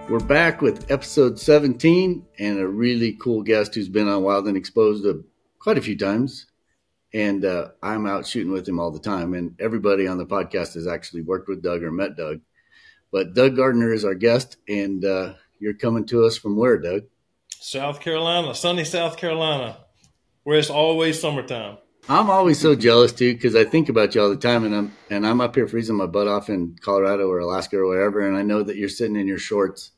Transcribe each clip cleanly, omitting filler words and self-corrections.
We're back with episode 17 and a really cool guest who's been on Wild and Exposed quite a few times. And I'm out shooting with him all the time. And everybody on the podcast has actually worked with Doug or met Doug. But Doug Gardner is our guest. And you're coming to us from where, Doug? South Carolina, sunny South Carolina, where it's always summertime. I'm always so jealous, too, because I think about you all the time. And I'm up here freezing my butt off in Colorado or Alaska or wherever. And I know that you're sitting in your shorts.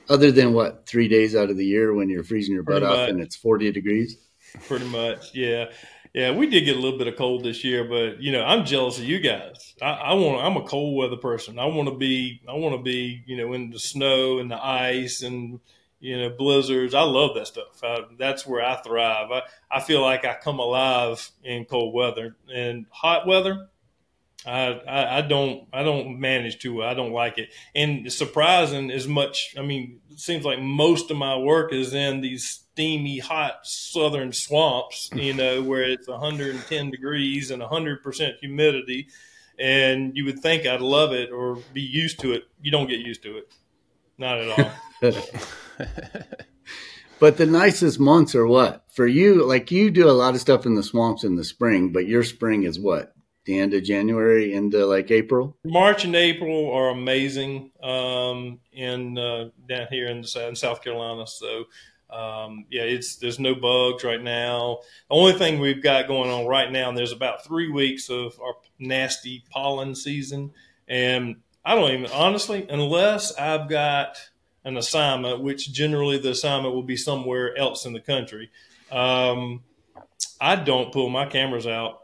Other than, 3 days out of the year when you're freezing your butt off and it's 40 degrees? Pretty much, yeah. Yeah, we did get a little bit of cold this year, but, I'm jealous of you guys. I'm a cold weather person. I want to be, in the snow and the ice and, blizzards. I love that stuff. That's where I thrive. I feel like I come alive in cold weather. And hot weather, I don't manage to. I don't like it. And it's surprising as much. It seems like most of my work is in these steamy, hot southern swamps, where it's 110 degrees and 100% humidity. And you would think I'd love it or be used to it. You don't get used to it. Not at all. But the nicest months are what? For you, like you do a lot of stuff in the swamps in the spring, but your spring is what? The end of January into like April? March and April are amazing down here in South Carolina. So, there's no bugs right now. The only thing we've got going on right now, and there's about 3 weeks of our nasty pollen season. And I don't even, honestly, unless I've got an assignment, which generally the assignment will be somewhere else in the country, I don't pull my cameras out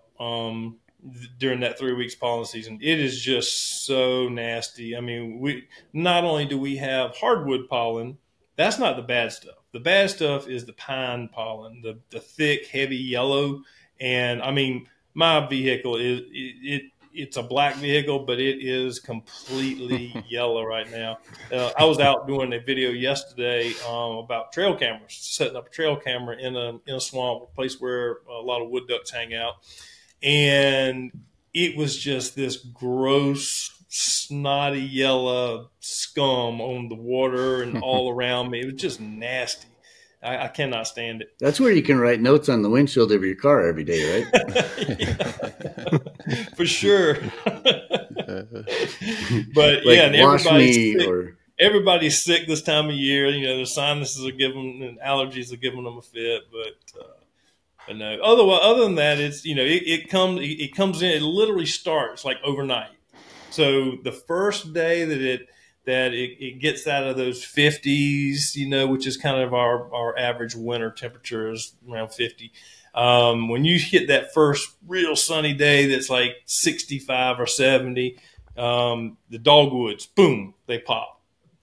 during that 3 weeks pollen season. It is just so nasty. We not only do we have hardwood pollen, that's not the bad stuff. The bad stuff is the pine pollen, the thick, heavy yellow. And my vehicle it's a black vehicle, but it is completely yellow right now. I was out doing a video yesterday about trail cameras, setting up a trail camera in a swamp, a place where a lot of wood ducks hang out. And it was just this gross, snotty yellow scum on the water and all around me. It was just nasty. I cannot stand it. That's where you can write notes on the windshield of your car every day, right? For sure. But like, and everybody's sick. Everybody's sick this time of year. The sinuses are giving and allergies are giving them a fit. But no. Other than that, it's it comes in. It literally starts like overnight. So the first day that it gets out of those 50s, which is kind of our average winter temperature is around 50. When you hit that first real sunny day that's like 65 or 70, the dogwoods, boom, they pop.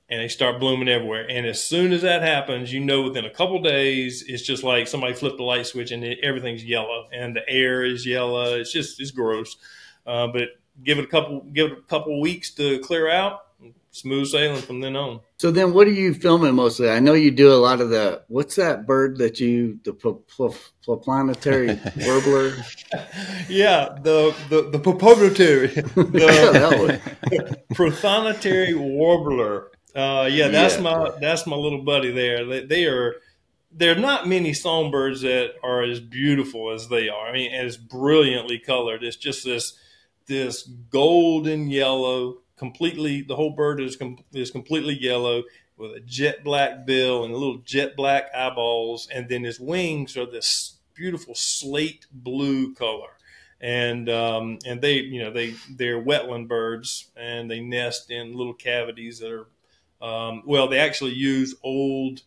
And they start blooming everywhere. And as soon as that happens, within a couple days, it's just like somebody flipped the light switch and everything's yellow and the air is yellow. It's gross. But give it a couple weeks to clear out. Smooth sailing from then on. So then what are you filming mostly? I know you do a lot of what's that bird that the planetary warbler? Yeah, the proprietary. The prothonotary warbler. That's my little buddy there. There are not many songbirds that are as beautiful as they are. As brilliantly colored. It's just this golden yellow, completely. The whole bird is completely yellow with a jet black bill and little jet black eyeballs, and then his wings are this beautiful slate blue color. And they're wetland birds, and they nest in little cavities that are. They actually use old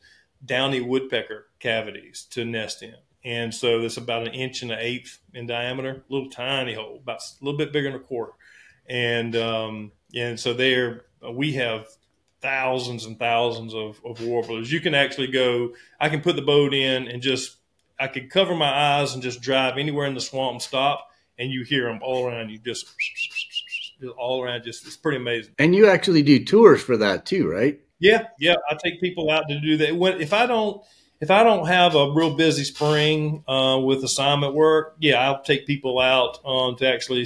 downy woodpecker cavities to nest in. And so it's about 1 1/8 inches in diameter, little tiny hole, about a little bit bigger than a quarter. And so we have thousands and thousands of warblers. You can actually I can put the boat in and I could cover my eyes and just drive anywhere in the swamp and stop, and you hear them all around you, just all around. It's pretty amazing. And you actually do tours for that too, right? Yeah. I take people out to do that. If I don't have a real busy spring with assignment work, I'll take people out to actually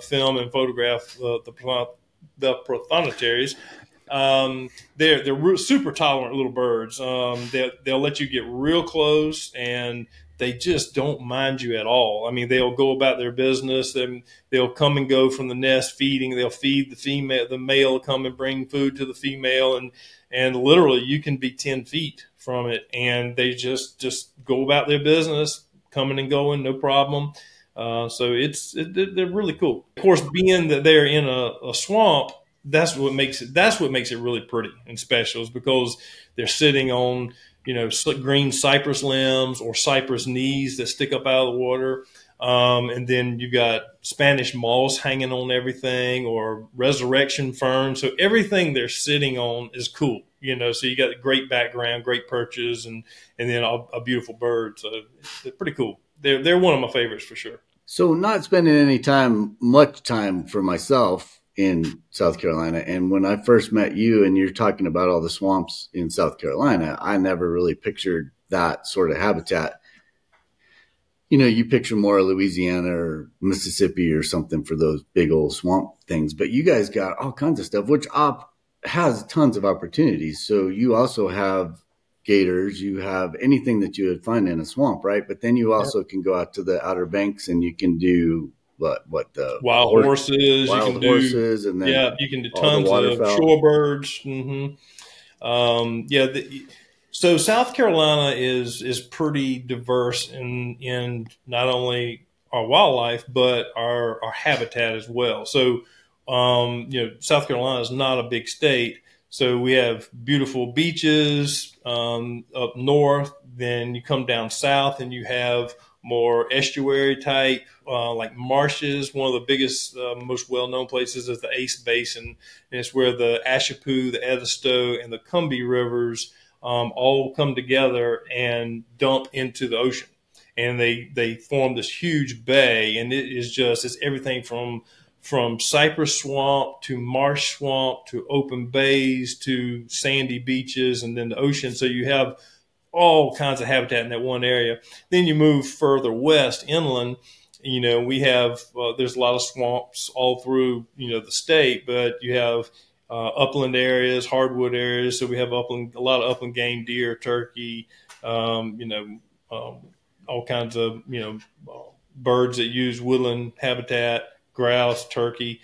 film and photograph the prothonotarians. They're super tolerant little birds. They'll let you get real close, and they just don't mind you at all. I mean, they'll go about their business, and they'll come and go from the nest feeding. They'll feed the female, the male will come and bring food to the female, and literally you can be 10 feet from it, and they just go about their business, coming and going, no problem. So they're really cool. Of course, being that they're in a swamp, that's what makes it really pretty and special, is because they're sitting on, you know, green cypress limbs or cypress knees that stick up out of the water. And then you got Spanish moss hanging on everything, or resurrection fern. So everything they're sitting on is cool, you know. So you got a great background, great perches, and then a beautiful bird. So they're pretty cool. They're one of my favorites for sure. So not spending any time, much time for myself in South Carolina. And when I first met you and you're talking about all the swamps in South Carolina, I never really pictured that sort of habitat. You know, you picture more Louisiana or Mississippi or something for those big old swamp things, but you guys got all kinds of stuff, which has tons of opportunities. So you also have gators, you have anything that you would find in a swamp, right? But then you also can go out to the Outer Banks and you can do the wild horses, and then you can do tons of shorebirds. So South Carolina is pretty diverse in not only our wildlife but our habitat as well. So South Carolina is not a big state, so we have beautiful beaches up north. Then you come down south and you have more estuary type, like marshes. One of the biggest, most well-known places is the Ace Basin, and it's where the Ashepoo, the Edisto, and the Combahee rivers all come together and dump into the ocean, and they form this huge bay. And it's everything from cypress swamp to marsh swamp to open bays to sandy beaches and then the ocean. So you have all kinds of habitat in that one area. Then you move further west inland, we have, there's a lot of swamps all through, the state, but you have upland areas, hardwood areas. So we have a lot of upland game, deer, turkey, all kinds of, birds that use woodland habitat, grouse, turkey.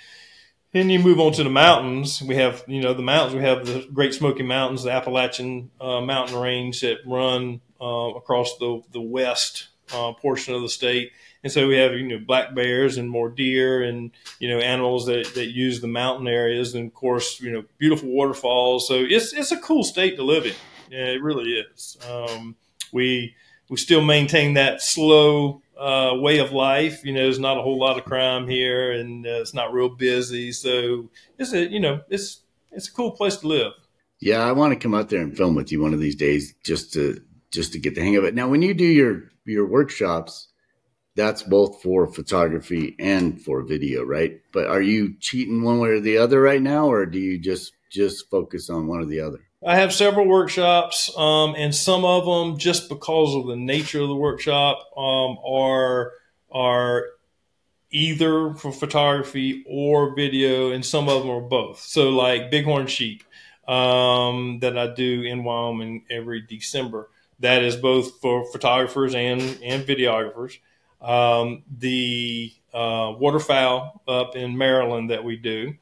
Then you move on to the mountains. We have, the mountains. We have the Great Smoky Mountains, the Appalachian mountain range that run across the west portion of the state. And so we have, black bears and more deer and, animals that use the mountain areas. And of course, beautiful waterfalls. So it's a cool state to live in. Yeah, it really is. We still maintain that slow way of life. There's not a whole lot of crime here, and it's not real busy. So it's a cool place to live. Yeah, I want to come out there and film with you one of these days, just to get the hang of it. Now, when you do your workshops, that's both for photography and for video, right? But are you cheating one way or the other right now, or do you just focus on one or the other? I have several workshops, and some of them, just because of the nature of the workshop, are either for photography or video, and some of them are both. So like bighorn sheep that I do in Wyoming every December, that is both for photographers and videographers. The waterfowl up in Maryland that we do,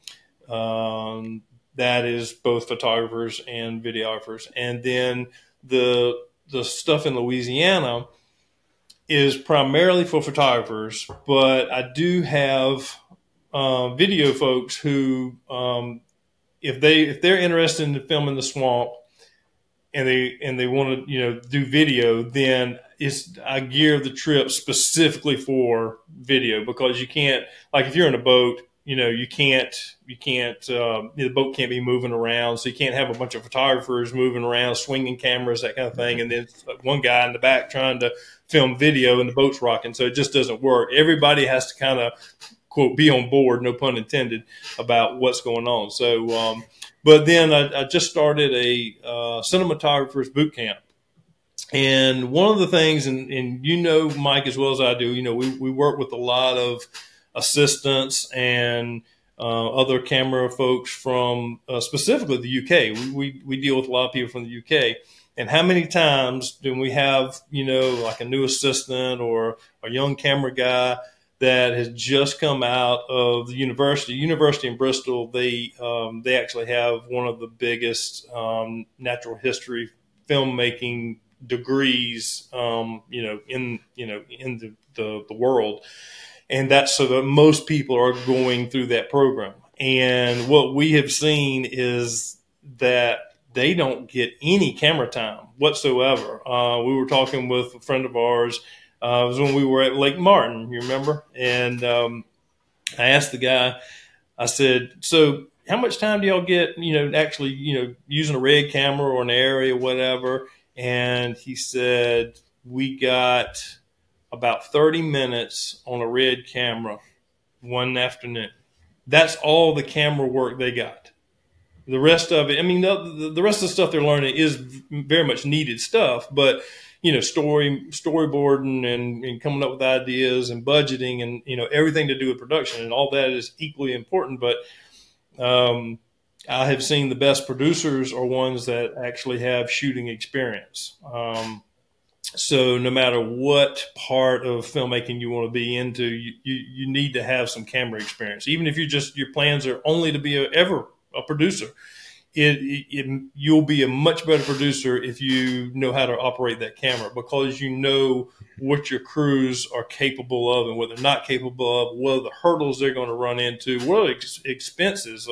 that is both photographers and videographers. And then the stuff in Louisiana is primarily for photographers, but I do have video folks who, if they're interested in filming the swamp and they want to do video, then I gear the trip specifically for video, because you can't, like if you're in a boat, the boat can't be moving around. So you can't have a bunch of photographers moving around, swinging cameras, that kind of thing. And then one guy in the back trying to film video and the boat's rocking. So it just doesn't work. Everybody has to kind of, quote, be on board, no pun intended, about what's going on. So, but then I just started a cinematographer's boot camp. And one of the things, and Mike, as well as I do, we work with a lot of assistants and other camera folks from specifically the UK. We deal with a lot of people from the UK. And how many times do we have, like a new assistant or a young camera guy that has just come out of the university in Bristol? They actually have one of the biggest natural history filmmaking degrees, in the world. And that's so that most people are going through that program. And what we have seen is that they don't get any camera time whatsoever. We were talking with a friend of ours. It was when we were at Lake Martin, you remember? And I asked the guy, I said, so how much time do y'all get, actually, using a red camera or an area, whatever? And he said, we got about 30 minutes on a red camera one afternoon. That's all the camera work they got. The rest of it, I mean, the rest of the stuff they're learning is very much needed stuff, but storyboarding and coming up with ideas and budgeting and everything to do with production and all that is equally important. But I have seen the best producers are ones that actually have shooting experience. So no matter what part of filmmaking you want to be into, you need to have some camera experience. Even if your plans are only to be ever a producer, you'll be a much better producer if you know how to operate that camera, because you know what your crews are capable of and what they're not capable of, what are the hurdles they're going to run into, what are expenses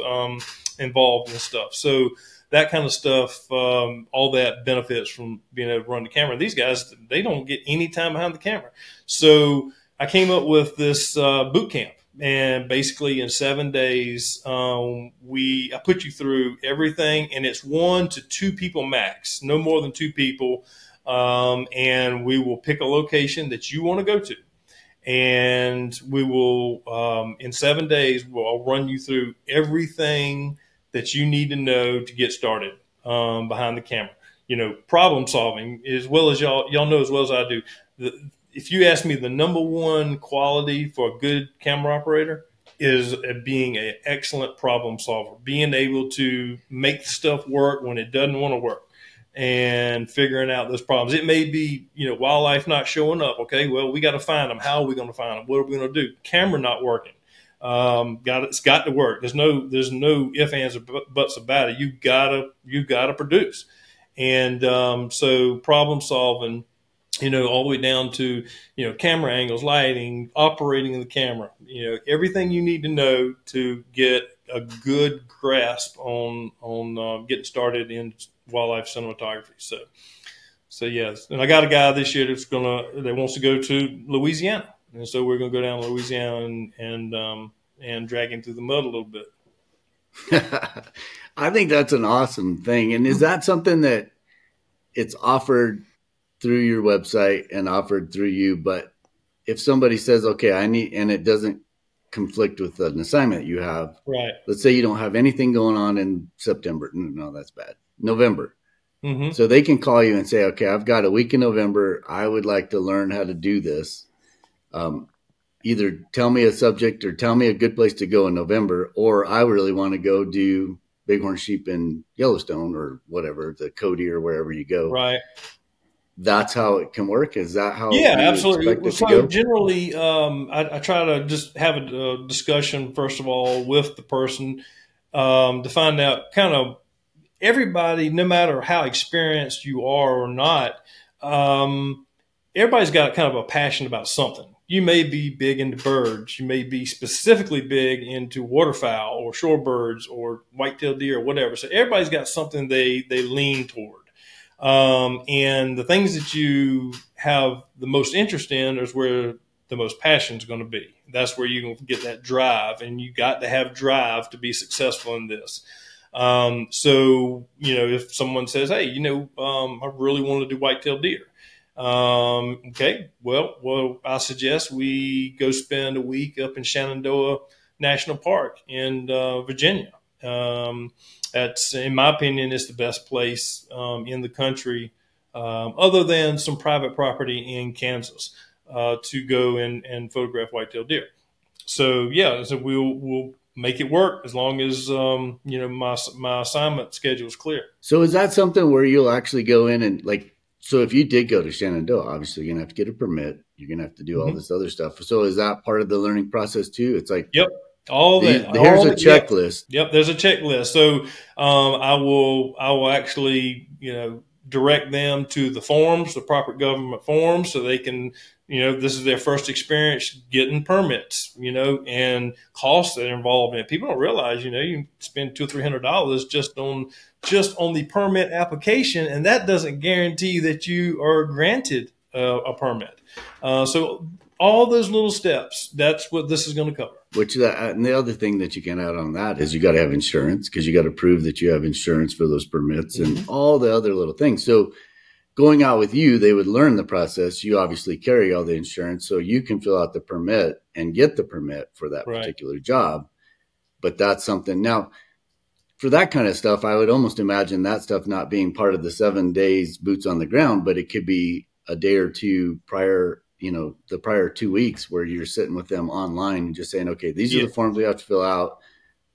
involved and stuff. So that kind of stuff, all that benefits from being able to run the camera. These guys, they don't get any time behind the camera. So I came up with this boot camp. And basically in 7 days, I put you through everything, and it's 1 to 2 people max, no more than 2 people. And we will pick a location that you want to go to. And we will, in 7 days, I'll run you through everything that you need to know to get started behind the camera. Problem solving, as well as y'all know as well as I do. If you ask me, the number one quality for a good camera operator is being an excellent problem solver, being able to make stuff work when it doesn't want to work, and figuring out those problems. It may be, wildlife not showing up. Okay, well, we got to find them. How are we going to find them? What are we going to do? Camera not working. It's got to work. There's no ifs, ands, or buts about it. You gotta produce. And so problem solving, all the way down to, camera angles, lighting, operating the camera, everything you need to know to get a good grasp on getting started in wildlife cinematography. So yes. And I got a guy this year that wants to go to Louisiana. And so we're going to go down to Louisiana and drag him through the mud a little bit. I think that's an awesome thing. And is that something that it's offered through your website and offered through you? But if somebody says, okay, and it doesn't conflict with an assignment you have, right? Let's say you don't have anything going on in September. No, that's bad. November. Mm-hmm. So they can call you and say, okay, I've got a week in November. I would like to learn how to do this. Either tell me a subject or tell me a good place to go in November, or I really want to go do bighorn sheep in Yellowstone or whatever, the Cody or wherever you go. Right. That's how it can work. Is that how? Yeah, absolutely. So generally, I try to just have a discussion first of all with the person to find out kind of everybody, no matter how experienced you are or not. Everybody's got kind of a passion about something. You may be big into birds. You may be specifically big into waterfowl or shorebirds or white-tailed deer or whatever. So everybody's got something they lean toward. And the things that you have the most interest in is where the most passion is going to be. That's where you're going to get that drive, and you got to have drive to be successful in this. So, if someone says, hey, I really want to do white-tailed deer. Okay, well, I suggest we go spend a week up in Shenandoah National Park in Virginia. That's, in my opinion, is the best place in the country, other than some private property in Kansas, to go and photograph white-tailed deer. So yeah, so we'll make it work as long as my assignment schedule is clear. So is that something where you'll actually go in and like, so if you did go to Shenandoah, obviously you're gonna have to get a permit. You're gonna have to do all Mm-hmm. this other stuff. So is that part of the learning process too? It's like, Yep. All that. here's All a that. Yep. checklist. Yep. There's a checklist. So I will actually direct them to the forms, the proper government forms, so they can this is their first experience getting permits, and costs that are involved in it. People don't realize you can spend $200-300 just on the permit application, and that doesn't guarantee that you are granted a permit. So all those little steps, that's what this is going to cover. And the other thing that you can add on that is you got to have insurance, because you got to prove that you have insurance for those permits and all the other little things. So going out with you, they would learn the process. You obviously carry all the insurance, so you can fill out the permit and get the permit for that particular job. But that's something. Now, for that kind of stuff, I would almost imagine that stuff not being part of the 7 days boots on the ground, but it could be a day or two prior, the prior 2 weeks, where you're sitting with them online and just saying, okay, these are the forms we have to fill out.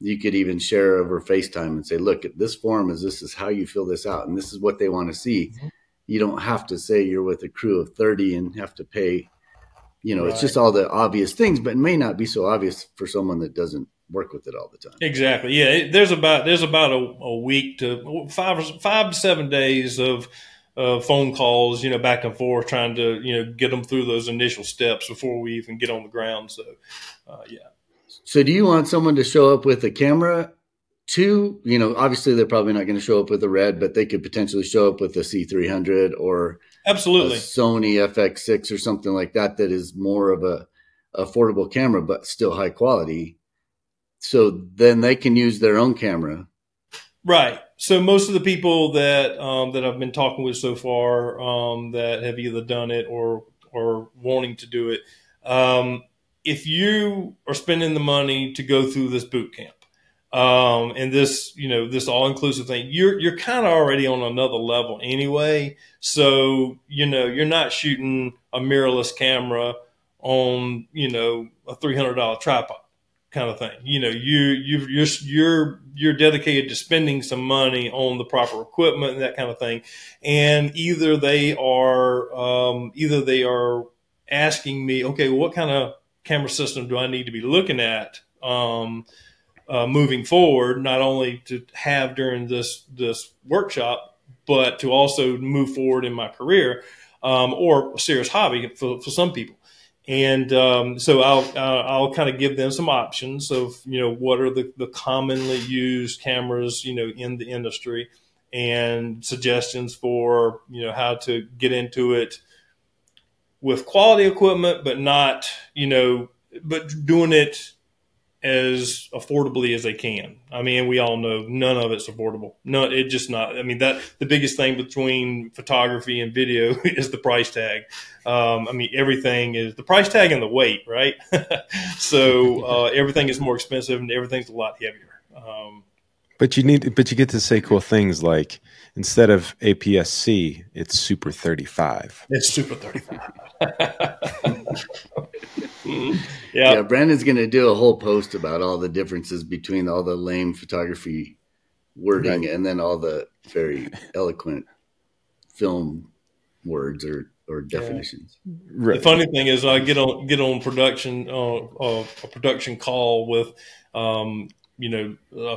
You could even share over FaceTime and say, look, this form this is how you fill this out, and this is what they want to see. You don't have to say you're with a crew of 30 and have to pay, it's just all the obvious things, but it may not be so obvious for someone that doesn't work with it all the time. Exactly. Yeah. There's about a week to 5 to 7 days of phone calls, back and forth, trying to, get them through those initial steps before we even get on the ground. So, yeah. So do you want someone to show up with a camera too? Obviously they're probably not going to show up with a Red, but they could potentially show up with a C300 or absolutely a Sony FX6 or something like that, that is more of a affordable camera, but still high quality. So then they can use their own camera. Right. So most of the people that I've been talking with so far, that have either done it or wanting to do it, if you are spending the money to go through this boot camp, and this all-inclusive thing, you're kind of already on another level anyway. So, you're not shooting a mirrorless camera on, a $300 tripod kind of thing. You're dedicated to spending some money on the proper equipment and that kind of thing. And either they are asking me, okay, what kind of camera system do I need to be looking at moving forward, not only to have during this workshop, but to also move forward in my career, or a serious hobby for some people. And so I'll kind of give them some options of what are the commonly used cameras in the industry, and suggestions for how to get into it with quality equipment, but not but doing it as affordably as they can. I mean, we all know none of it's affordable. No, it just not. I mean, that the biggest thing between photography and video is the price tag. I mean, everything is the price tag and the weight, right? So everything is more expensive and everything's a lot heavier. But you get to say cool things like, instead of APS-C, it's Super 35. It's Super 35. Yeah, Brandon's going to do a whole post about all the differences between all the lame photography wording and then all the very eloquent film words or definitions. Right. The funny thing is, I get on production a production call with a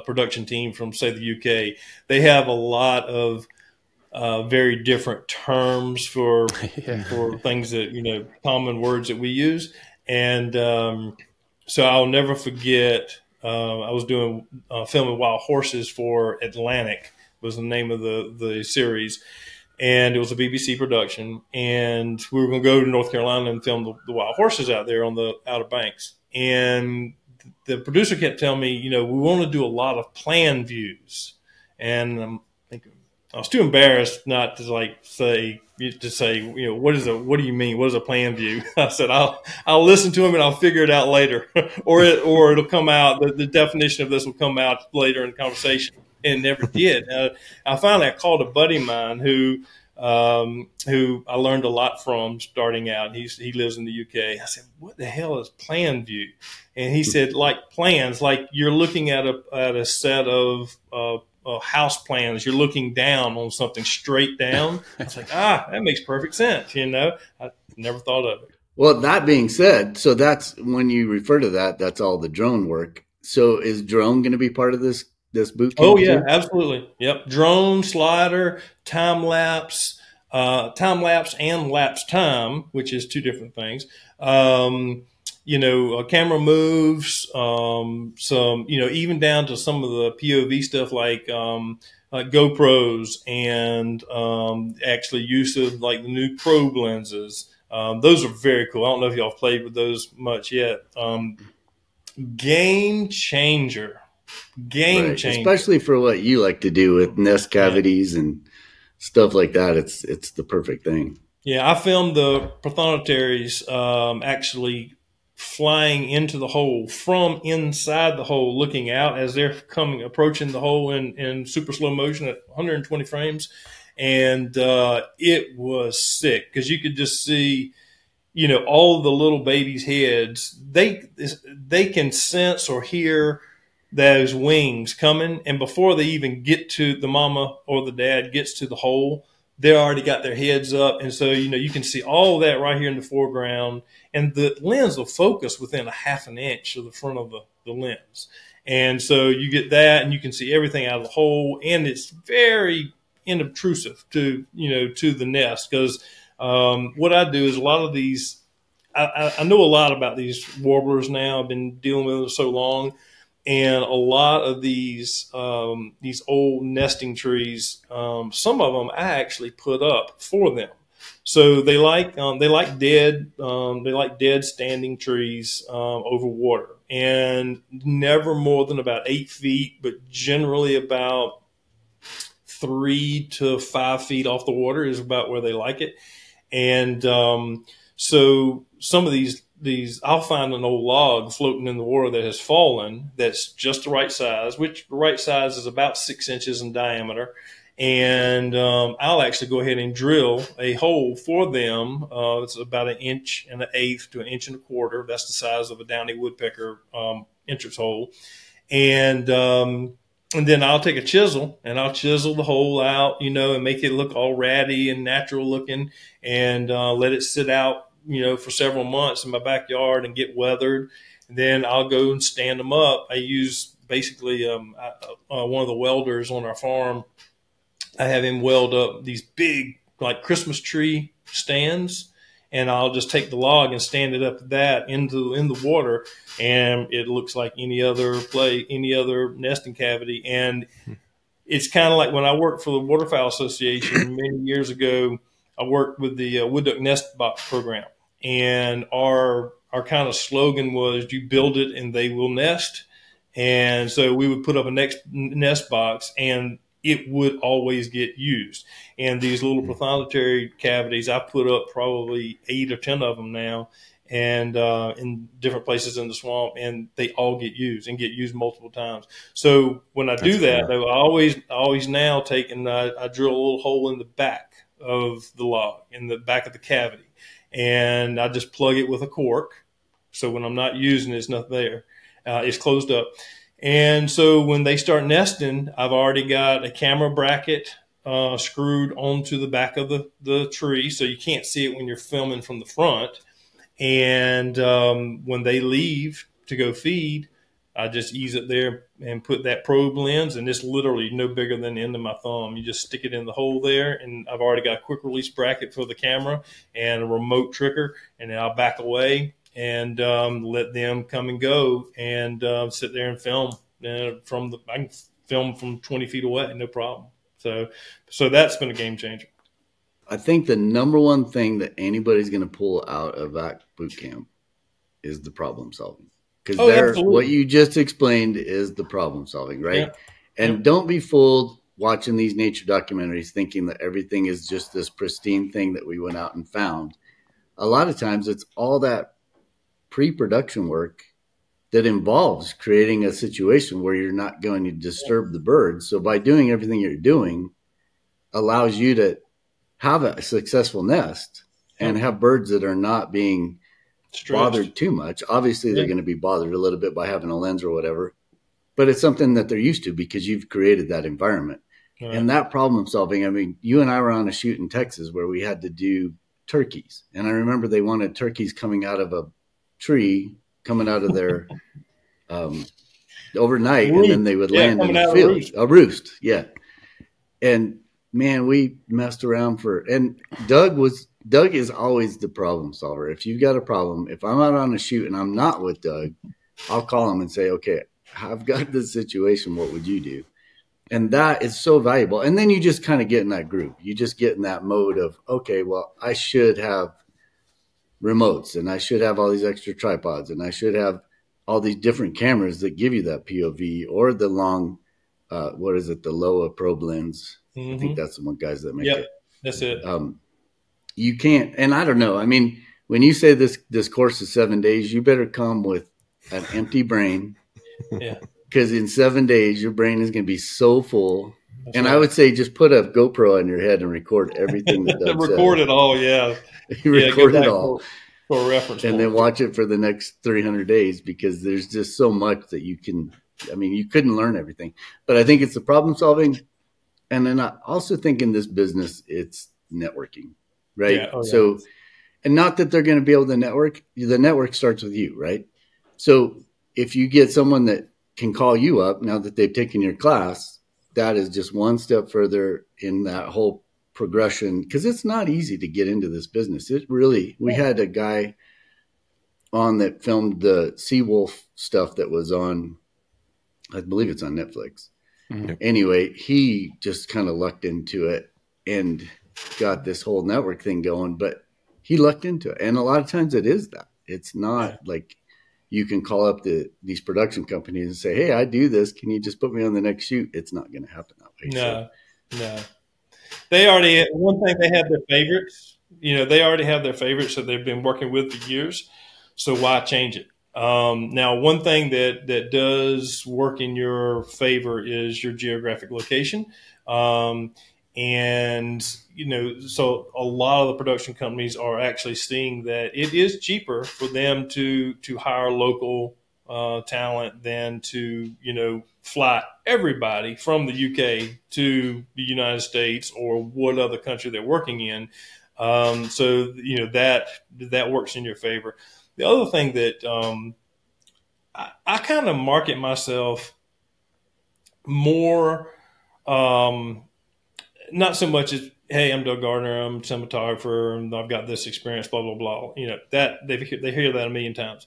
production team from, say, the UK. They have a lot of very different terms for things that common words that we use. And so I'll never forget, I was doing filming Wild Horses for Atlantic, was the name of the series. And it was a BBC production. And we were going to go to North Carolina and film the Wild Horses out there on the Outer Banks. And the producer kept telling me, we want to do a lot of plan views. And I'm thinking, I was too embarrassed not to say, what do you mean? What is a plan view? I said, I'll listen to him and I'll figure it out later, or it'll come out. The definition of this will come out later in the conversation, and it never did. I finally called a buddy of mine who who I learned a lot from starting out. He lives in the UK. I said, "What the hell is plan view?" And he said, "Like plans, like you're looking at a set of house plans. You're looking down on something straight down." I was like, that makes perfect sense. I never thought of it. Well, that being said, so that's when you refer to that, that's all the drone work. So is drone going to be part of this boot Oh camp yeah, too? absolutely. Yep. Drone, slider, time lapse and lapse time, which is two different things. Camera moves, some, even down to some of the POV stuff like GoPros and actually use of like the new probe lenses. Those are very cool. I don't know if y'all have played with those much yet. Game changer. Game Right. changer. Especially for what you like to do with nest Yeah. cavities and stuff like that. It's the perfect thing. Yeah, I filmed the prothonotary actually flying into the hole from inside the hole, looking out as they're approaching the hole in super slow motion at 120 frames. And it was sick because you could just see, all of the little babies' heads. They can sense or hear those wings coming, and before they even get to the mama or the dad gets to the hole, they already got their heads up, and so you can see all of that right here in the foreground, and the lens will focus within a half an inch of the front of the lens, and so you get that, and you can see everything out of the hole, and it's very inobtrusive to the nest because what I do is a lot of these. I know a lot about these warblers now. I've been dealing with them so long, and a lot of these old nesting trees, some of them I actually put up for them. So they like dead standing trees over water, and never more than about 8 feet, but generally about 3 to 5 feet off the water is about where they like it. And so some of these I'll find an old log floating in the water that has fallen that's just the right size, which the right size is about 6 inches in diameter. And I'll actually go ahead and drill a hole for them. It's about 1.125 to 1.25 inches. That's the size of a downy woodpecker entrance hole. And then I'll take a chisel and I'll chisel the hole out, and make it look all ratty and natural looking, and let it sit out, for several months in my backyard and get weathered. And then I'll go and stand them up. I use basically one of the welders on our farm. I have him weld up these big like Christmas tree stands, and I'll just take the log and stand it up to that in the water, and it looks like any other nesting cavity. And it's kind of like when I worked for the Waterfowl Association many years ago. I worked with the Wood Duck Nest Box program, and our kind of slogan was "You build it and they will nest." And so we would put up a next nest box, and it would always get used. And these little prothonotary cavities, I put up probably 8 or 10 of them now, and in different places in the swamp, and they all get used and get used multiple times. So when I do that, though, I always now take and I drill a little hole in the back of the log, in the back of the cavity, and I just plug it with a cork. So when I'm not using it, it's not there. It's closed up. And so when they start nesting, I've already got a camera bracket screwed onto the back of the tree, so you can't see it when you're filming from the front. And when they leave to go feed, I just ease it there and put that probe lens, and it's literally no bigger than the end of my thumb. You just stick it in the hole there, and I've already got a quick release bracket for the camera and a remote trigger, and then I'll back away and let them come and go, and sit there and film. I can film from 20 feet away, no problem. So that's been a game changer. I think the number one thing that anybody's going to pull out of that boot camp is the problem solving. Because what you just explained is the problem solving, right? Yeah. And don't be fooled watching these nature documentaries thinking that everything is just this pristine thing that we went out and found. A lot of times it's all that pre-production work that involves creating a situation where you're not going to disturb the birds. So by doing everything you're doing allows you to have a successful nest and have birds that are not being bothered too much. Obviously, they're going to be bothered a little bit by having a lens or whatever, but it's something that they're used to because you've created that environment. Right. And that problem solving, I mean, you and I were on a shoot in Texas where we had to do turkeys. And I remember they wanted turkeys coming out of a tree, coming out of their overnight, and then they would land in the field. A roost, yeah. And man, we messed around and Doug is always the problem solver. If you've got a problem, if I'm out on a shoot and I'm not with Doug, I'll call him and say, okay, I've got this situation. What would you do? And that is so valuable. And then you just kind of get in that group. You just get in that mode of, okay, well, I should have remotes and I should have all these extra tripods and I should have all these different cameras that give you that POV or the long, the Loa probe lens. I think that's the one guys that make it. That's it. You can't, and I don't know. I mean, when you say this course is 7 days, you better come with an empty brain. Yeah. Because in 7 days, your brain is going to be so full. That's and right. I would say just put a GoPro on your head and record everything that Doug record it all, yeah. Record it all. For reference. And then watch it for the next 300 days because there's just so much that you couldn't learn everything. But I think it's the problem solving. And then I also think in this business, it's networking, right? Yeah. Oh, yeah. So, and not that they're going to be able to network. The network starts with you, right? So if you get someone that can call you up now that they've taken your class, that is just one step further in that whole progression because it's not easy to get into this business. We had a guy on that filmed the Seawolf stuff that was on, I believe it's on Netflix. Mm-hmm. Anyway, he just kind of lucked into it and got this whole network thing going, but he lucked into it. And a lot of times it is that. It's not like you can call up these production companies and say, hey, I do this. Can you just put me on the next shoot? It's not going to happen that way. No. They already, one thing, they have their favorites. They already have their favorites that they've been working with for years. So why change it? Now, one thing that does work in your favor is your geographic location. And, so a lot of the production companies are actually seeing that it is cheaper for them to hire local talent than to, fly everybody from the UK to the United States or what other country they're working in. So, that works in your favor. The other thing that I kind of market myself more not so much as, hey, I'm Doug Gardner, I'm a cinematographer, and I've got this experience, blah, blah, blah. That they hear that a million times.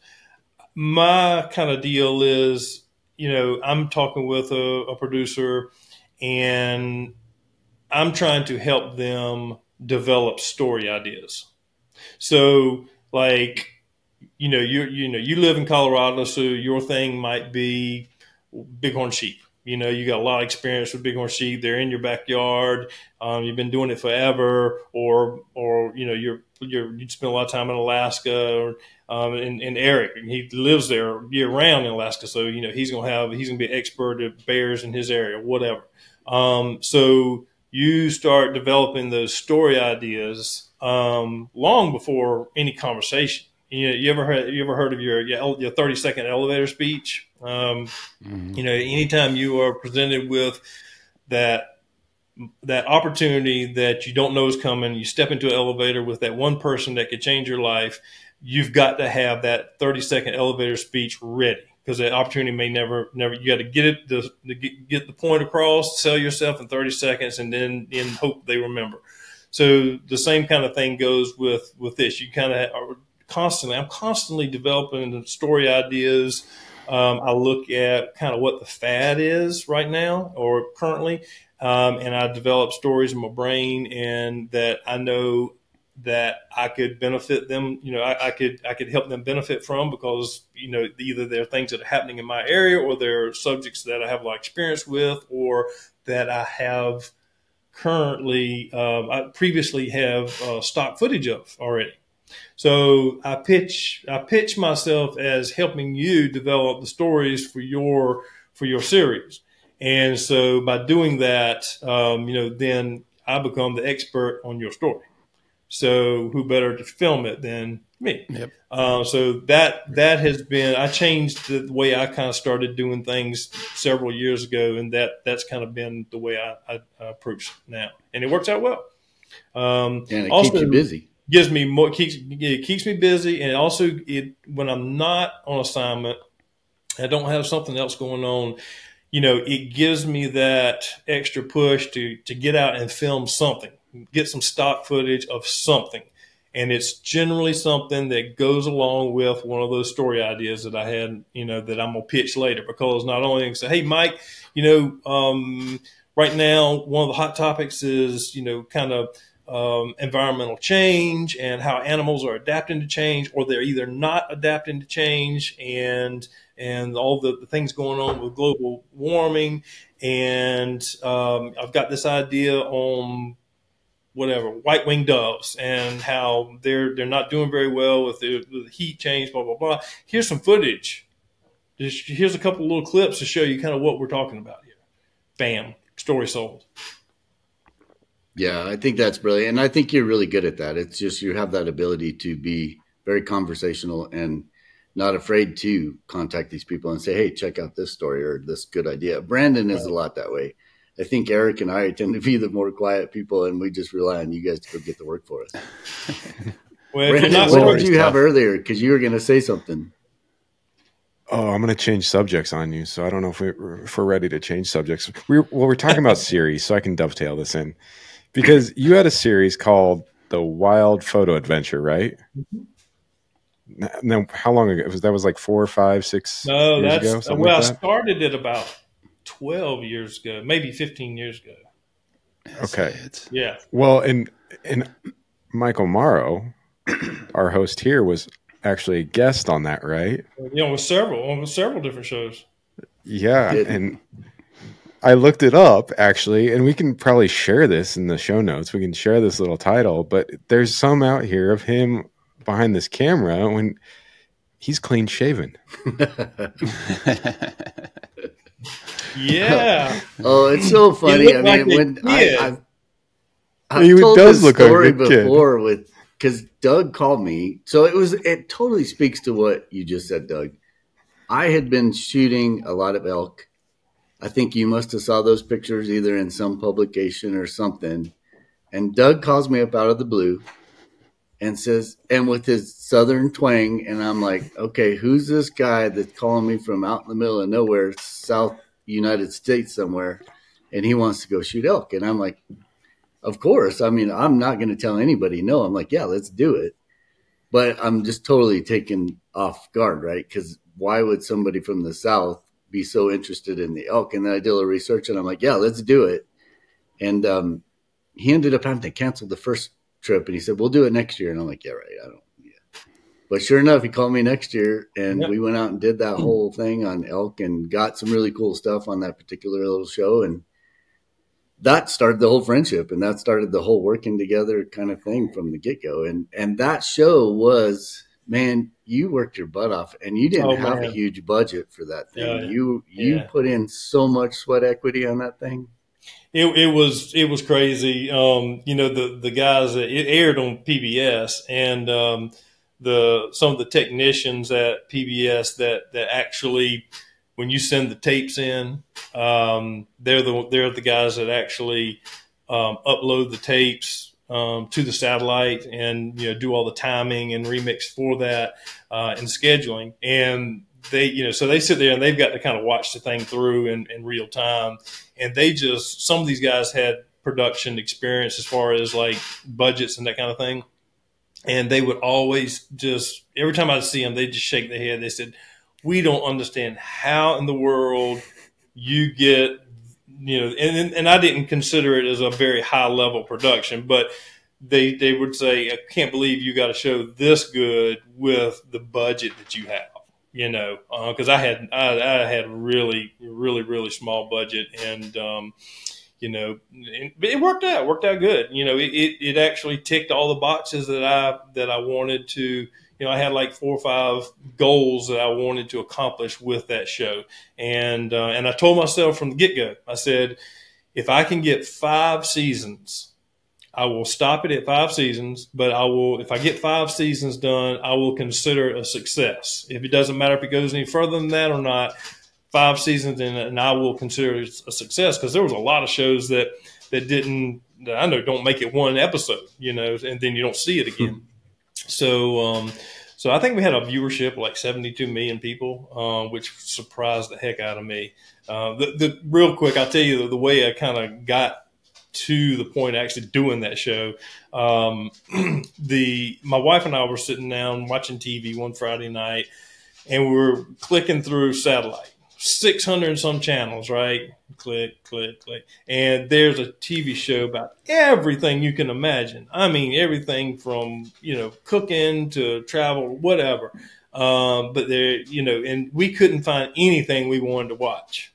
My kind of deal is, I'm talking with a producer and I'm trying to help them develop story ideas. So like, you live in Colorado, so your thing might be bighorn sheep. You got a lot of experience with bighorn sheep. They're in your backyard. You've been doing it forever, or you spend a lot of time in Alaska. And Eric, he lives there year round in Alaska, so he's gonna be an expert at bears in his area, whatever. So you start developing those story ideas long before any conversation. You ever heard of your 30-second elevator speech? Anytime you are presented with that opportunity that you don't know is coming, you step into an elevator with that one person that could change your life, you've got to have that 30-second elevator speech ready because that opportunity may never, you got to get the point across, sell yourself in 30 seconds, and then hope they remember. So the same kind of thing goes with this. You kind of are I'm constantly developing story ideas. I look at kind of what the fad is right now or currently, and I develop stories in my brain, and that I know that I could benefit them. I could help them benefit from because either they're things that are happening in my area, or they're subjects that I have a lot of experience with, or that I have currently I previously have stock footage of already. So I pitch myself as helping you develop the stories for your series. And so by doing that, then I become the expert on your story. So who better to film it than me? Yep. So that has been, I changed the way I kind of started doing things several years ago, and that's kind of been the way I approach now, and it works out well. And it Also keeps you busy. gives me more, it keeps me busy, and also when I'm not on assignment, I don't have something else going on. It gives me that extra push to get out and film something, get some stock footage of something. And it's generally something that goes along with one of those story ideas that I had, that I'm going to pitch later, because not only can I say, hey, Mike, right now, one of the hot topics is, kind of environmental change and how animals are adapting to change, or they're either not adapting to change, and all the things going on with global warming. And I've got this idea on whatever, white-winged doves, and how they're not doing very well with the heat change, blah, blah, blah. Here's some footage. Here's a couple of little clips to show you kind of what we're talking about here. Bam, story sold. Yeah, I think that's brilliant. And I think you're really good at that. It's just you have that ability to be very conversational and not afraid to contact these people and say, hey, check out this story or this good idea. Brandon is a lot that way. I think Eric and I tend to be the more quiet people, and we just rely on you guys to go get the work for us. Well, Brandon, what did you have earlier? Because you were going to say something. Oh, I'm going to change subjects on you, so I don't know if we're ready to change subjects. We're talking about series, so I can dovetail this in. Because you had a series called The Wild Photo Adventure, right? Mm-hmm. Now, how long ago? That was like 4 or 5, 6 years ago? Something like that? I started it about 12 years ago, maybe 15 years ago. Okay. Yeah. Well, and Michael Morrow, our host here, was actually a guest on that, right? Yeah, on several different shows. Yeah, and I looked it up, actually, and we can probably share this in the show notes. We can share this little title, but there's some out here of him behind this camera when he's clean shaven. Yeah. Oh, it's so funny. I mean, when I've told this story before with, because Doug called me. So it totally speaks to what you just said, Doug. I had been shooting a lot of elk. I think you must have saw those pictures either in some publication or something. And Doug calls me up out of the blue and says, and with his southern twang, and I'm like, okay, who's this guy that's calling me from out in the middle of nowhere, South United States somewhere, and he wants to go shoot elk? And I'm like, of course. I mean, I'm not going to tell anybody no. I'm like, yeah, let's do it. But I'm just totally taken off guard, right? Because why would somebody from the South be so interested in the elk? And then I did a little research, and I'm like, yeah, let's do it. And he ended up having to cancel the first trip, and he said, we'll do it next year. And I'm like, yeah, right. But sure enough, he called me next year, and we went out and did that whole thing on elk and got some really cool stuff on that particular little show. And that started the whole friendship, and that started the whole working together kind of thing from the get-go. And that show was, man, you worked your butt off, and you didn't have a huge budget for that thing. You put in so much sweat equity on that thing. It was crazy. The guys, it aired on PBS, and some of the technicians at PBS that actually, when you send the tapes in, they're the guys that actually upload the tapes to the satellite and do all the timing and remix for that and scheduling. And they so they sit there and they've got to kind of watch the thing through in real time. And some of these guys had production experience as far as like budgets and that kind of thing. And they would always every time I'd see them, they'd just shake their head. They said, we don't understand how in the world you get, and I didn't consider it as a very high level production, but they would say, I can't believe you got a show this good with the budget that you have, because I had really, really, really small budget, and it worked out good. It actually ticked all the boxes that I wanted to. I had like 4 or 5 goals that I wanted to accomplish with that show. And I told myself from the get-go, I said, if I can get 5 seasons I will stop it at 5 seasons, but if I get 5 seasons done, I will consider it a success. If it doesn't matter if it goes any further than that or not, 5 seasons and I will consider it a success, because there was a lot of shows that I know don't make it one episode, and then you don't see it again. So I think we had a viewership of like 72 million people, which surprised the heck out of me. Real quick, I'll tell you the way I kind of got to the point of actually doing that show. My wife and I were sitting down watching TV one Friday night, and we were clicking through satellite, 600 and some channels, right? Click, click, click. And there's a TV show about everything you can imagine. I mean, everything from, cooking to travel, whatever. But there, and we couldn't find anything we wanted to watch.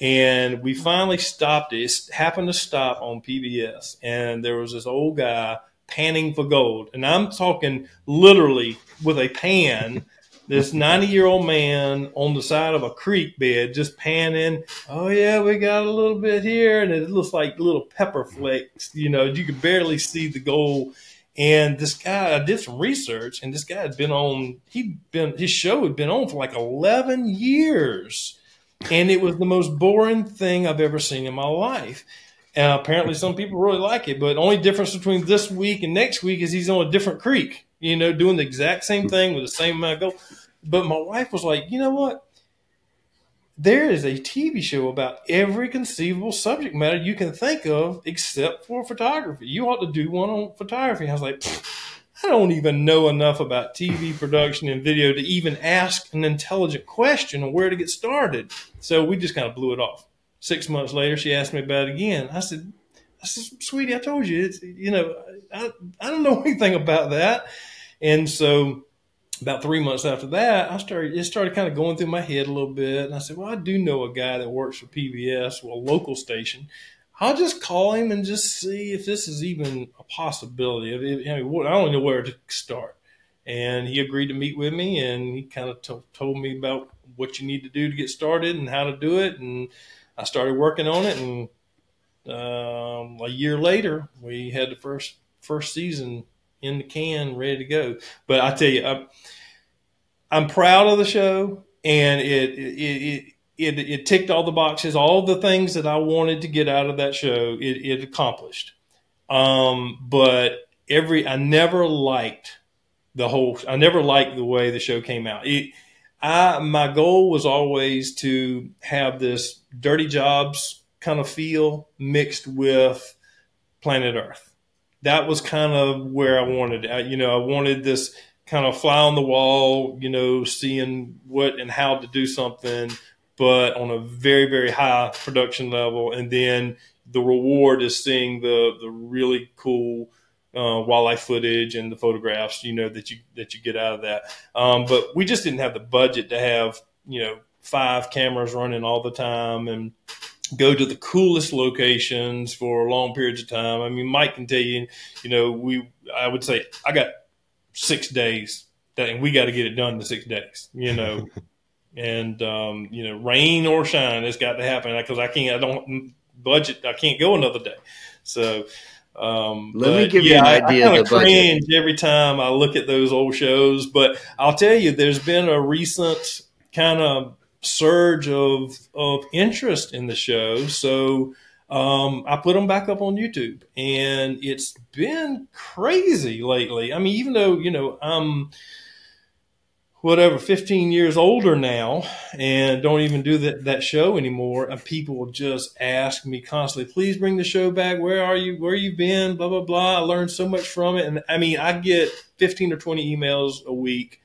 And we finally stopped it. It happened to stop on PBS. And there was this old guy panning for gold. And I'm talking literally with a pan, this 90-year-old man on the side of a creek bed just panning. Oh, yeah, we got a little bit here. And it looks like little pepper flakes. You could barely see the gold. And this guy, I did some research, and this guy had been on, his show had been on for like 11 years. And it was the most boring thing I've ever seen in my life. And apparently some people really like it, but the only difference between this week and next week is he's on a different creek, doing the exact same thing with the same amount of gold. But my wife was like, you know what? There is a TV show about every conceivable subject matter you can think of except for photography. You ought to do one on photography. I was like, I don't even know enough about TV production and video to even ask an intelligent question on where to get started. So we just kind of blew it off. 6 months later, she asked me about it again. I said, sweetie, I told you, I don't know anything about that. And so about 3 months after that, it started kind of going through my head a little bit. And I said, well, I do know a guy that works for PBS, a local station. I'll just call him and just see if this is even a possibility. I don't know where to start. And he agreed to meet with me, and he kind of told me about what you need to do to get started and how to do it. And I started working on it. And a year later, we had the first season in the can, ready to go. But I tell you, I'm proud of the show, and it ticked all the boxes, all the things that I wanted to get out of that show. It accomplished. But I never liked the way the show came out. My goal was always to have this Dirty Jobs kind of feel mixed with Planet Earth. That was kind of where I wanted it. I wanted this kind of fly on the wall, seeing what and how to do something, but on a very, very high production level. And then the reward is seeing the really cool wildlife footage and the photographs, that you get out of that. But we just didn't have the budget to have, 5 cameras running all the time and go to the coolest locations for long periods of time. I mean, Mike can tell you, I would say I got 6 days and we got to get it done in 6 days, and, rain or shine, it's got to happen, because I can't go another day. So, let me give you an idea I of the budget. cringe every time I look at those old shows, but I'll tell you, there's been a recent kind of surge of interest in the show. So I put them back up on YouTube, and it's been crazy lately. I mean, even though, I'm 15 years older now and don't even do that show anymore, and people just ask me constantly, please bring the show back. Where are you? Where you been? Blah, blah, blah. I learned so much from it. And I mean, I get 15 or 20 emails a week,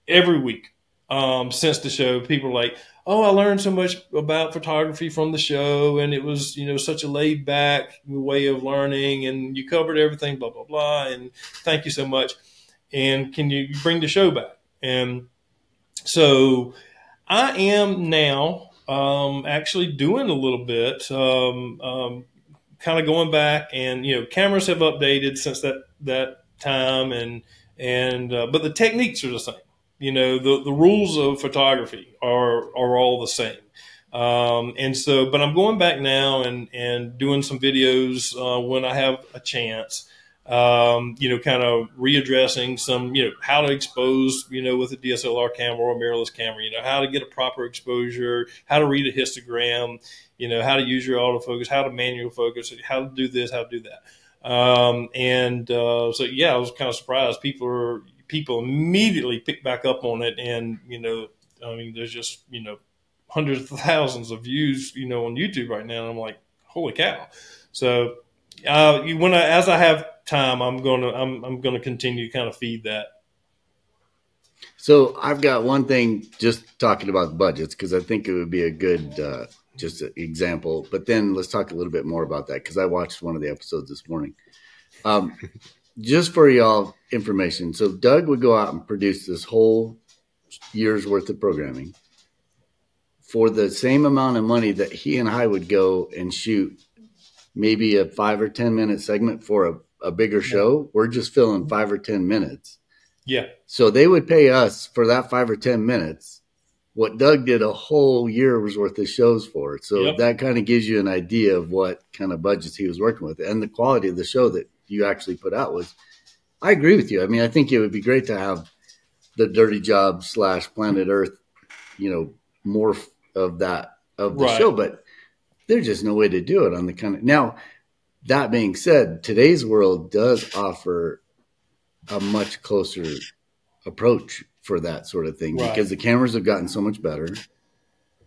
every week. Since the show, people are like, oh, I learned so much about photography from the show, and it was, such a laid back way of learning, and you covered everything, blah, blah, blah. And thank you so much. And can you bring the show back? And so I am now, actually doing a little bit, kind of going back, and, cameras have updated since that time, but the techniques are the same. The rules of photography are all the same. And so, but I'm going back now and doing some videos when I have a chance. Kind of readdressing some, how to expose, with a DSLR camera or a mirrorless camera, how to get a proper exposure, how to read a histogram, how to use your autofocus, how to manual focus, how to do this, how to do that. So yeah, I was kind of surprised. People immediately picked back up on it, and there's just hundreds of thousands of views on YouTube right now. And I'm like, holy cow! So as I have time, I'm gonna continue to kind of feed that. So I've got one thing just talking about budgets, because I think it would be a good just an example. But then let's talk a little bit more about that, because I watched one of the episodes this morning. Just for y'all information, so Doug would go out and produce this whole year's worth of programming for the same amount of money that he and I would go and shoot maybe a 5 or 10 minute segment for a bigger show. We're just filling 5 or 10 minutes. Yeah. So they would pay us for that 5 or 10 minutes what Doug did a whole year's worth of shows for. So that kind of gives you an idea of what kind of budgets he was working with, and the quality of the show that you actually put out was, I agree with you. I mean, I think it would be great to have the Dirty Job / Planet Earth, more of that, of the show, but there's just no way to do it on the kind of, now that being said, today's world does offer a much closer approach for that sort of thing, because the cameras have gotten so much better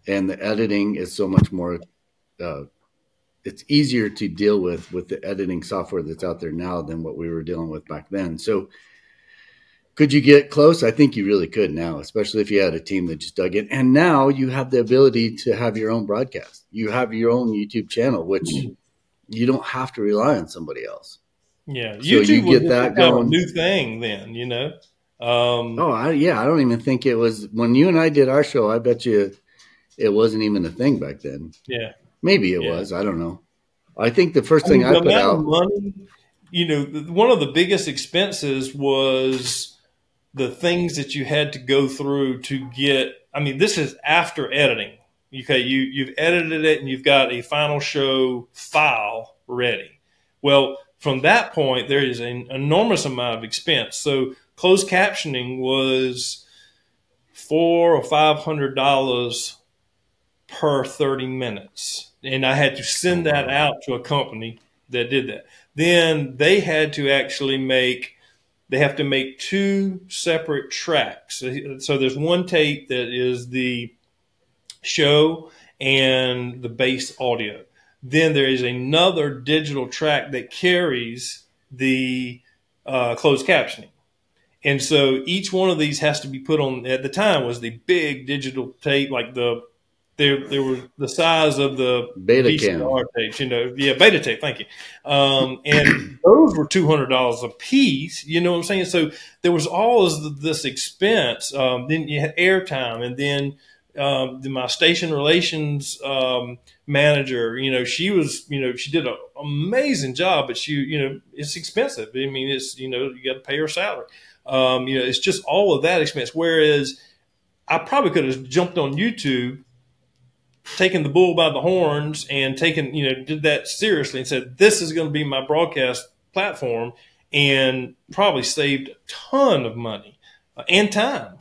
and the editing is so much more, it's easier to deal with the editing software that's out there now than what we were dealing with back then. So could you get close? I think you really could now, especially if you had a team that just dug in. And now you have the ability to have your own broadcast. You have your own YouTube channel, which you don't have to rely on somebody else. Yeah, so YouTube you get that going. A new thing then, I don't even think it was when you and I did our show. I bet you it wasn't even a thing back then. Yeah, maybe it was. I don't know. I think the first thing I put out, money, one of the biggest expenses was the things that you had to go through to get. I mean, this is after editing. Okay, you've edited it and you've got a final show file ready. Well, from that point, there is an enormous amount of expense. So closed captioning was $400 or $500 per 30 minutes. And I had to send that out to a company that did that. Then they had to actually they have to make 2 separate tracks. So there's one tape that is the show and the base audio. Then there is another digital track that carries the closed captioning. And so each one of these has to be put on, at the time was the big digital tape, like they were the size of the beta VCR tapes, beta tape. Thank you. And those were $200 a piece. You know what I'm saying? So there was all this expense. Then you had airtime, and then my station relations manager. She was, she did an amazing job, but it's expensive. I mean, it's you got to pay her salary. It's just all of that expense. Whereas I probably could have jumped on YouTube, taken the bull by the horns, and did that seriously and said, this is going to be my broadcast platform, and probably saved a ton of money and time.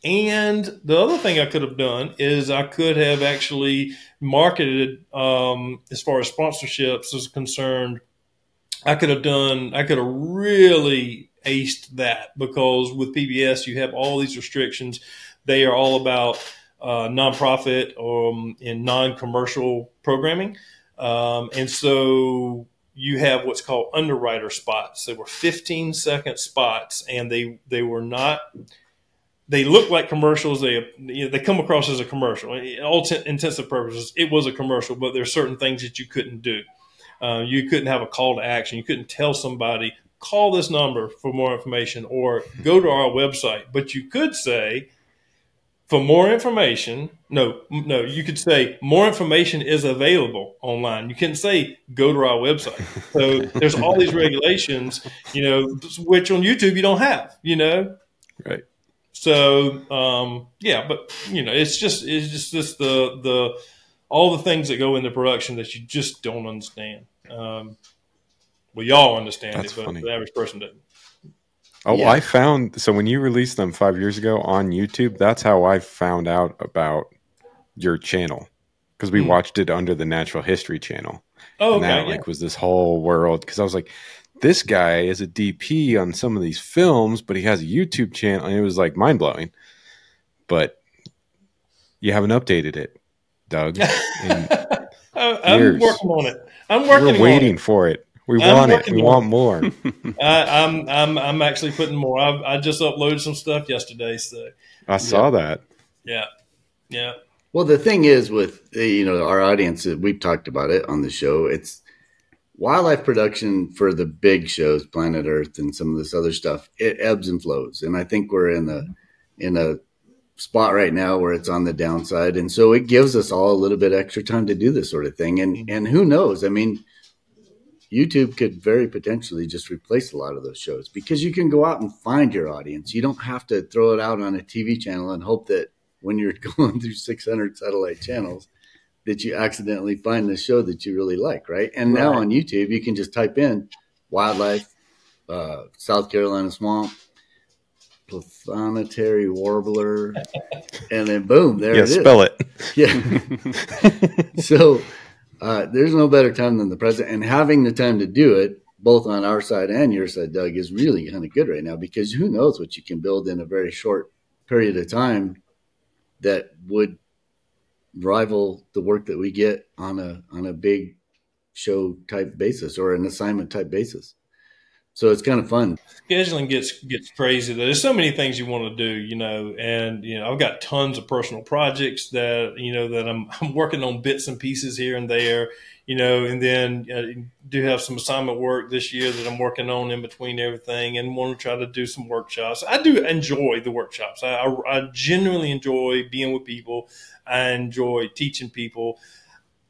And the other thing I could have done is I could have actually marketed, as far as sponsorships is concerned, I could have really aced that, because with PBS, you have all these restrictions. They are all about nonprofit and non-commercial programming. And so you have what's called underwriter spots. They were 15-second spots, and they were not, they look like commercials. They come across as a commercial. All intents and purposes, it was a commercial, but there are certain things that you couldn't do. You couldn't have a call to action. You couldn't tell somebody, call this number for more information or go to our website. But you could say, for more information, you could say more information is available online. You couldn't say go to our website. So there's all these regulations, which on YouTube you don't have, Right. So yeah, but it's just the all the things that go into production that you just don't understand. Well, y'all understand That's it, but funny. the average person doesn't. Oh, Yeah. I found so when you released them 5 years ago on YouTube, that's how I found out about your channel because we watched it under the Natural History channel, Oh, and okay, that yeah. like was this whole world. Because I was like, this guy is a DP on some of these films, but he has a YouTube channel, and it was like mind blowing. But you haven't updated it, Doug, in I'm years. working on it. I'm We're working on it. waiting for it. We I'm want it. working We on want it. more. I'm actually putting more. I just uploaded some stuff yesterday, so I Yeah. saw that. yeah, yeah. Well, the thing is with our audience, we've talked about it on the show. It's wildlife production for the big shows, Planet Earth, and some of this other stuff. It ebbs and flows, and I think we're in a spot right now where it's on the downside, and so it gives us all a little bit extra time to do this sort of thing. And who knows? I mean, YouTube could very potentially just replace a lot of those shows because you can go out and find your audience. You don't have to throw it out on a TV channel and hope that when you're going through 600 satellite channels that you accidentally find the show that you really like, right? And now Right. on YouTube, you can just type in wildlife, South Carolina swamp, planetary warbler, and then boom, there it is. Spell it. Yeah. So there's no better time than the present, and having the time to do it, both on our side and your side, Doug, is really kind of good right now because who knows what you can build in a very short period of time that would rival the work that we get on a big show type basis or an assignment type basis. So it's kind of fun. Scheduling gets crazy. There's so many things you want to do, and I've got tons of personal projects that that I'm working on bits and pieces here and there, and then do have some assignment work this year that I'm working on in between everything, and want to try to do some workshops. I do enjoy the workshops. I genuinely enjoy being with people. I enjoy teaching people.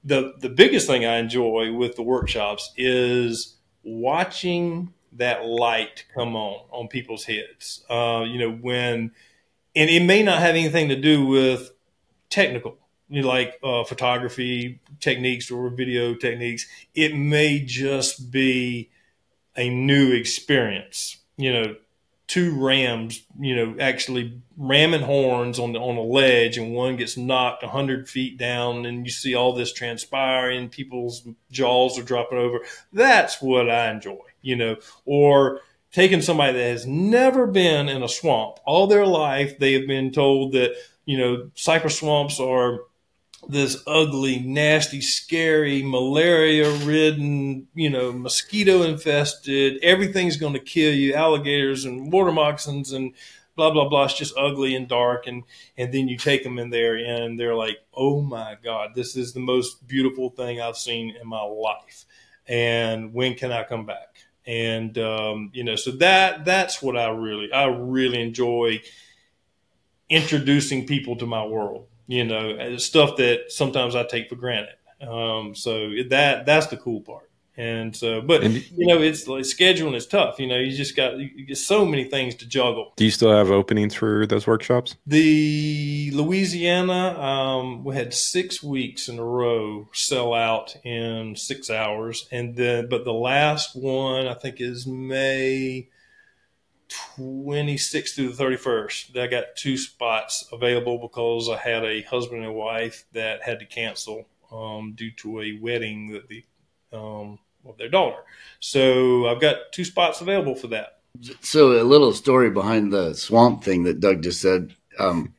The biggest thing I enjoy with the workshops is watching that light come on people's heads. When, and it may not have anything to do with technical, like photography techniques or video techniques. It may just be a new experience. Two rams, actually ramming horns on a ledge, and one gets knocked 100 feet down, and you see all this transpire, and people's jaws are dropping over. That's what I enjoy, or taking somebody that has never been in a swamp all their life. They have been told that, cypress swamps are this ugly, nasty, scary, malaria-ridden, mosquito-infested. Everything's going to kill you. Alligators and water moccasins and blah blah blah. It's just ugly and dark. And then you take them in there, and they're like, "Oh my God, this is the most beautiful thing I've seen in my life." And when can I come back? And so that's what I really enjoy introducing people to my world. Stuff that sometimes I take for granted. So that's the cool part. And so, but And it's like scheduling is tough. You get so many things to juggle. do you still have openings for those workshops? The Louisiana, we had 6 weeks in a row sell out in 6 hours, and then but the last one I think is May 26th through the 31st. I got 2 spots available because I had a husband and wife that had to cancel due to a wedding that of their daughter. So I've got 2 spots available for that. So a little story behind the swamp thing that Doug just said.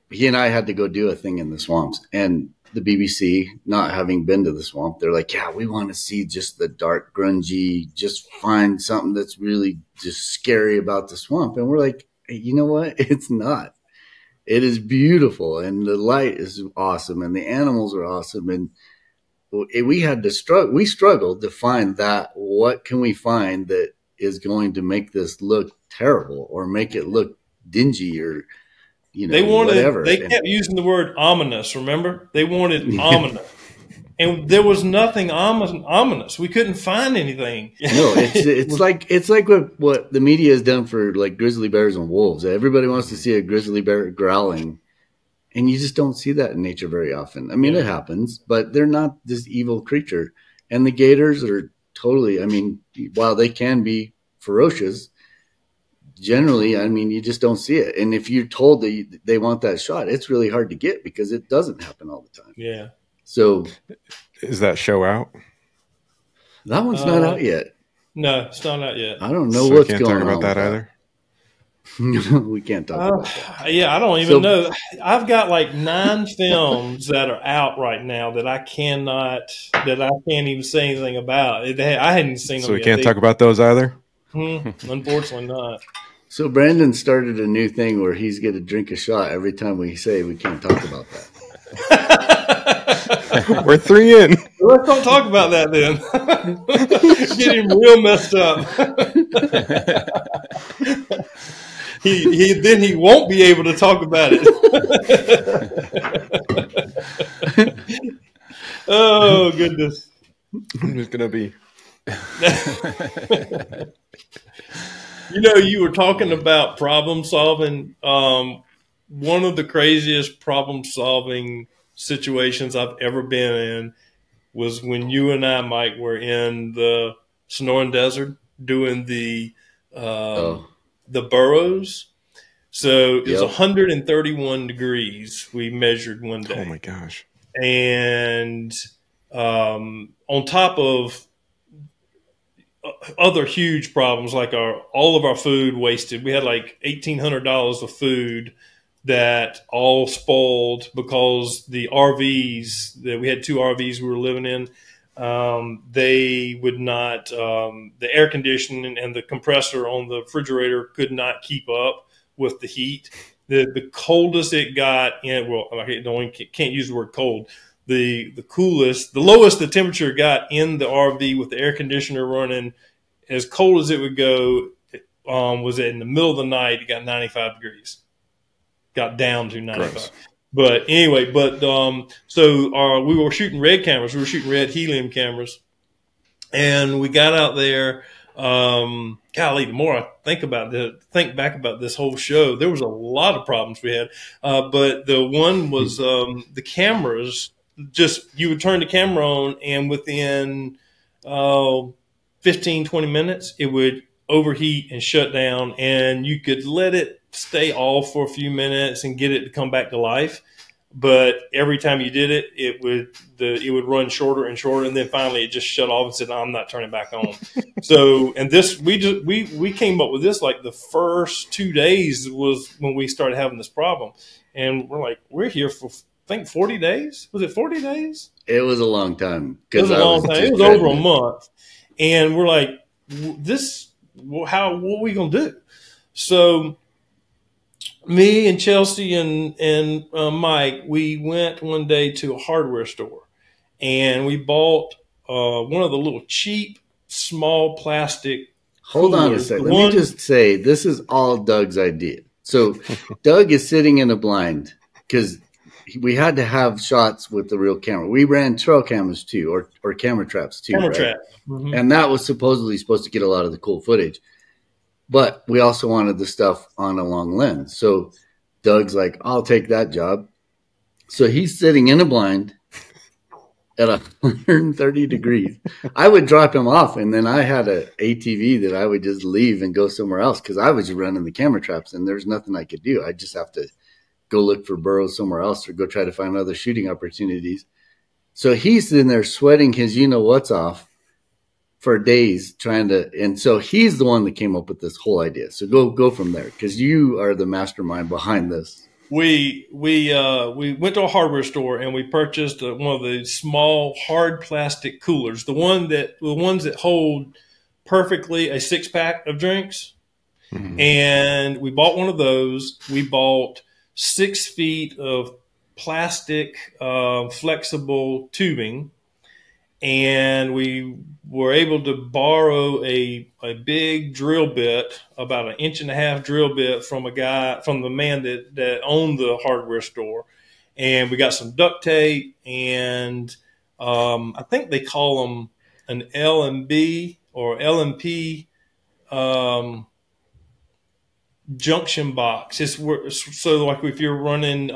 He and I had to go do a thing in the swamps, and the BBC, not having been to the swamp, they're like, yeah, we want to see just the dark, grungy, just find something that's really just scary about the swamp. And we're like, hey, you know what? It's not. It is beautiful, and the light is awesome, and the animals are awesome. And we had to we struggled to find that. What can we find that is going to make this look terrible or make it look dingy or they wanted whatever? They kept using the word ominous. Remember, they wanted ominous. and there was nothing ominous. We couldn't find anything. No, it's like what the media has done for like grizzly bears and wolves. Everybody wants to see a grizzly bear growling, and you just don't see that in nature very often. I mean, it happens, but they're not this evil creature. And the gators are totally. I mean, while they can be ferocious, generally, I mean, you just don't see it. And if you're told that they want that shot, it's really hard to get because it doesn't happen all the time. Yeah. So, is that show out? That one's not out yet. No, it's not out yet. I don't know what's we can't going talk on about that either. We can't talk about that. Yeah, I don't even know. I've got like 9 films that are out right now that I can't even say anything about. I hadn't seen them. So we yet. can't talk about those either. Unfortunately, not. So Brandon started a new thing where he's going to drink a shot every time we say we can't talk about that. We're 3 in. Let's don't talk about that then. Get him real messed up. He won't be able to talk about it. Oh goodness! I'm just gonna be. You were talking about problem solving. One of the craziest problem solving situations I've ever been in was when you and I, Mike, were in the Sonoran Desert doing the burrows. So it was 131 degrees we measured one day. Oh my gosh. And on top of other huge problems, like all of our food wasted. We had like $1,800 of food that all spoiled because the RVs that we had 2 RVs we were living in, they would not, the air conditioning and the compressor on the refrigerator could not keep up with the heat. The coldest it got in, well, I can't use the word cold. The coolest, the lowest the temperature got in the RV with the air conditioner running, as cold as it would go, was in the middle of the night. It got 95 degrees. Got down to 95. Gross. But anyway, so we were shooting red cameras. We were shooting red helium cameras, and we got out there. Golly, the more I think back about this whole show, there was a lot of problems we had. But the one was the cameras. Just you would turn the camera on, and within 15, 20 minutes, it would overheat and shut down, and you could let it stay off for a few minutes and get it to come back to life. But every time you did it, it would run shorter and shorter, and then finally it just shut off and said, "No, I'm not turning back on." So, and this we came up with this like the first 2 days was when we started having this problem, and we're here for I think 40 days. Was it 40 days? It was a long time. It was a long time. It was over a month, and we're like, what are we gonna do? So me and Chelsea and Mike, we went one day to a hardware store, and we bought one of the little cheap, small plastic. Hold on a second. Let me just say, this is all Doug's idea. So Doug is sitting in a blind because we had to have shots with the real camera. We ran trail cameras too, or camera traps too. Camera right? trap. Mm-hmm. And that was supposedly supposed to get a lot of the cool footage. But we also wanted the stuff on a long lens. So Doug's like, I'll take that job. So he's sitting in a blind at 130 degrees. I would drop him off, and then I had an ATV that I would just leave and go somewhere else because I was running the camera traps, and there's nothing I could do. I just have to go look for burrows somewhere else or go try to find other shooting opportunities. So he's in there sweating his you-know-what's off for days trying to, and so he's the one that came up with this whole idea. So go from there because you are the mastermind behind this. We went to a hardware store and we purchased one of the small hard plastic coolers, the ones that hold perfectly a 6-pack of drinks. Mm-hmm. And we bought one of those. We bought 6 feet of plastic flexible tubing. And we were able to borrow a big drill bit, about 1.5 inch drill bit from the man that owned the hardware store. And we got some duct tape and I think they call them an LMB or LMP junction box. So like if you're running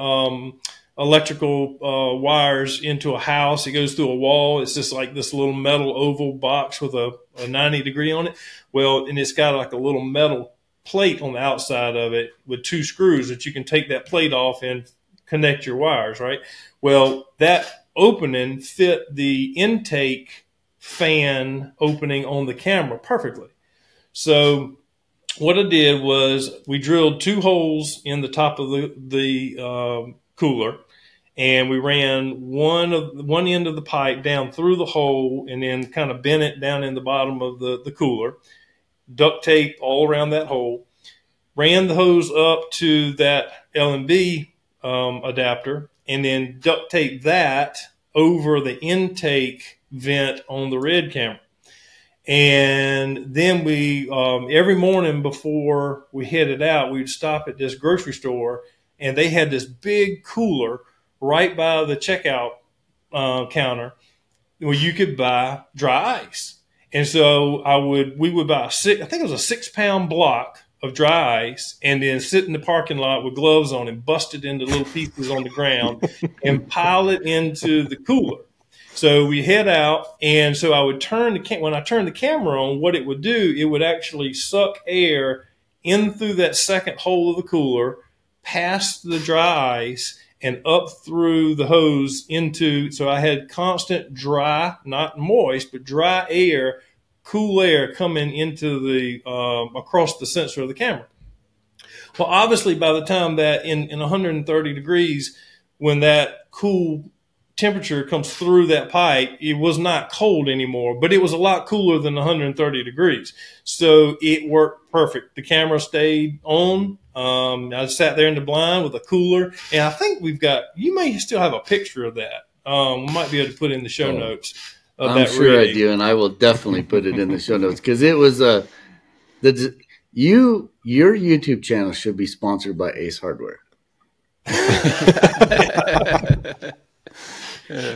electrical wires into a house, it goes through a wall. It's just like this little metal oval box with a 90-degree on it. Well, and it's got like a little metal plate on the outside of it with 2 screws that you can take that plate off and connect your wires, right? Well, that opening fit the intake fan opening on the camera perfectly. So what I did was we drilled 2 holes in the top of the cooler, and we ran one end of the pipe down through the hole and then kind of bent it down in the bottom of the cooler, duct tape all around that hole, ran the hose up to that LMB adapter, and then duct tape that over the intake vent on the Red camera. And then we, every morning before we headed out, we'd stop at this grocery store, and they had this big cooler right by the checkout counter where you could buy dry ice. And so we would buy I think it was a 6-pound block of dry ice, and then sit in the parking lot with gloves on and bust it into little pieces on the ground and pile it into the cooler. So we head out, and so I would when I turned the camera on, what it would do, it would actually suck air in through that second hole of the cooler, past the dry ice, and up through the hose so I had constant dry, not moist, but dry air, cool air coming into across the sensor of the camera. Well, obviously by the time that in 130 degrees, when that cool temperature comes through that pipe, it was not cold anymore, but it was a lot cooler than 130 degrees. So it worked perfect. The camera stayed on. I sat there in the blind with a cooler, and I think you may still have a picture of that. We might be able to put in the show notes. I'm sure reading. I do, and I will definitely put it in the show notes, because it was your YouTube channel should be sponsored by Ace Hardware.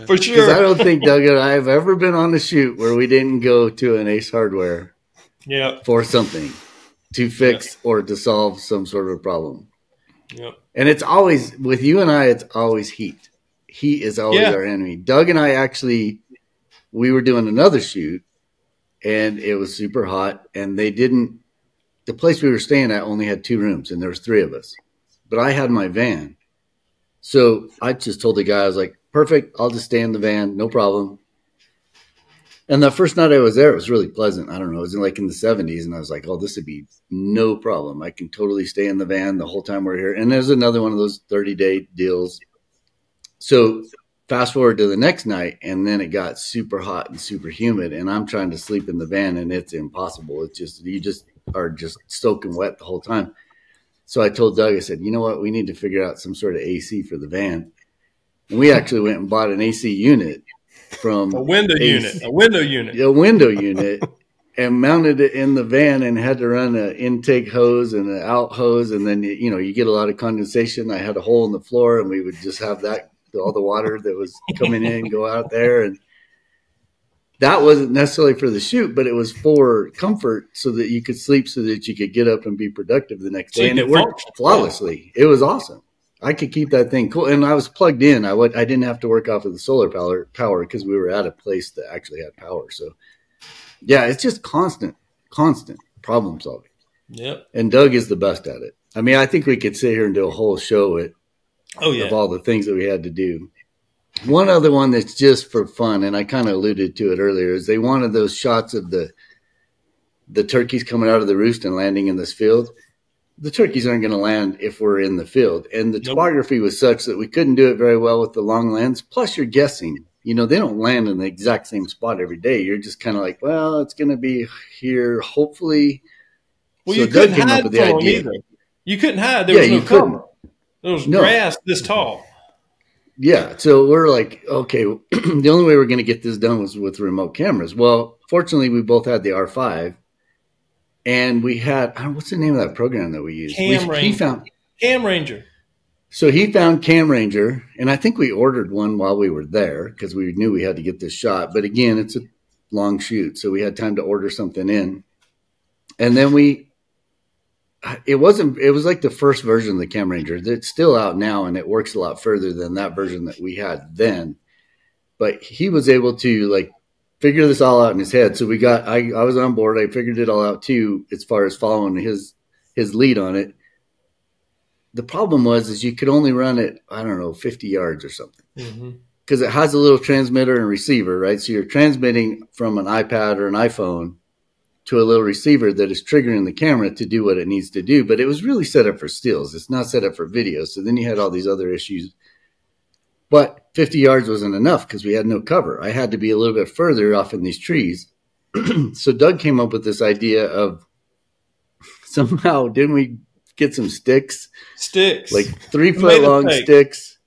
For sure. Because I don't think Doug and I have ever been on a shoot where we didn't go to an Ace Hardware for something to fix or to solve some sort of problem. Yep. And it's always, with you and I, it's always heat. Heat is always our enemy. Doug and I we were doing another shoot, and it was super hot, and the place we were staying at only had 2 rooms, and there was 3 of us. But I had my van. So I just told the guy, I was like, perfect, I'll just stay in the van, no problem. And the first night I was there, it was really pleasant. I don't know, it was in the 70s, and I was like, oh, this would be no problem. I can totally stay in the van the whole time we're here. And there's another one of those 30-day deals. So fast forward to the next night, and then it got super hot and super humid, and I'm trying to sleep in the van, and it's impossible. It's just, you just are just soaking wet the whole time. So I told Doug, I said, you know what, we need to figure out some sort of AC for the van. And we actually went and bought an AC unit from a window unit, and mounted it in the van, and had to run an intake hose and an out hose. And then, you get a lot of condensation. I had a hole in the floor, and we would just have all the water that was coming in go out there. And that wasn't necessarily for the shoot, but it was for comfort, so that you could sleep, so that you could get up and be productive the next day. And it worked flawlessly. It was awesome. I could keep that thing cool. And I was plugged in. I didn't have to work off of the solar power because we were at a place that actually had power. So, yeah, it's just constant problem solving. Yep. And Doug is the best at it. I mean, I think we could sit here and do a whole show of all the things that we had to do. One other one that's just for fun, and I kind of alluded to it earlier, is they wanted those shots of the turkeys coming out of the roost and landing in this field. The turkeys aren't going to land if we're in the field. And the topography was such that we couldn't do it very well with the long lens. Plus, you're guessing. They don't land in the exact same spot every day. You're just kind of like, well, it's going to be here, hopefully. Well, so you couldn't hide from them either. You couldn't hide. There was no cover. There was grass this tall. Yeah, so we're like, okay, the only way we're going to get this done was with remote cameras. Well, fortunately, we both had the R5. And we had, what's the name of that program that we used? Cam Ranger. So he found Cam Ranger, and I think we ordered one while we were there because we knew we had to get this shot. But again, it's a long shoot, so we had time to order something in. And then it was like the first version of the Cam Ranger. It's still out now, and it works a lot further than that version that we had then. But he was able to like figure this all out in his head. So I was on board. I figured it all out too, as far as following his lead on it. The problem is you could only run it, I don't know, 50 yards or something. Because it has a little transmitter and receiver, right? So you're transmitting from an iPad or an iPhone to a little receiver that is triggering the camera to do what it needs to do. But it was really set up for stills. It's not set up for video. So then you had all these other issues. But 50 yards wasn't enough because we had no cover. I had to be a little bit further off in these trees. So Doug came up with this idea of somehow, didn't we get some sticks, like 3 foot long sticks,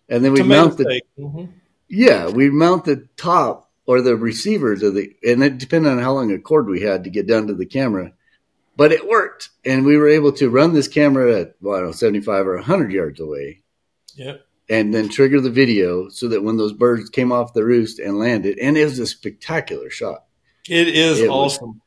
and then we mount we mount the top or the receiver and it depended on how long a cord we had to get down to the camera, but it worked, and we were able to run this camera at 75 or 100 yards away, and then trigger the video so that when those birds came off the roost and landed, and it was a spectacular shot. It awesome.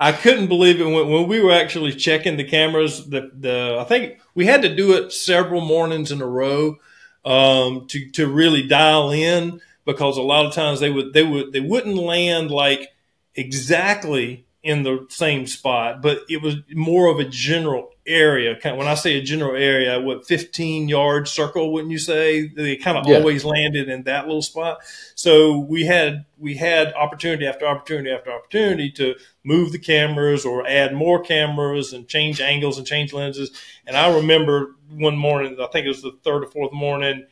I couldn't believe it when we were actually checking the cameras. I think we had to do it several mornings in a row to really dial in, because a lot of times they wouldn't land like exactly in the same spot, but it was more of a general area. When I say a general area, 15-yard circle, wouldn't you say? They kind of always landed in that little spot. So we had opportunity after opportunity after opportunity to move the cameras or add more cameras and change angles and change lenses. And I remember one morning, I think it was the third or fourth morning,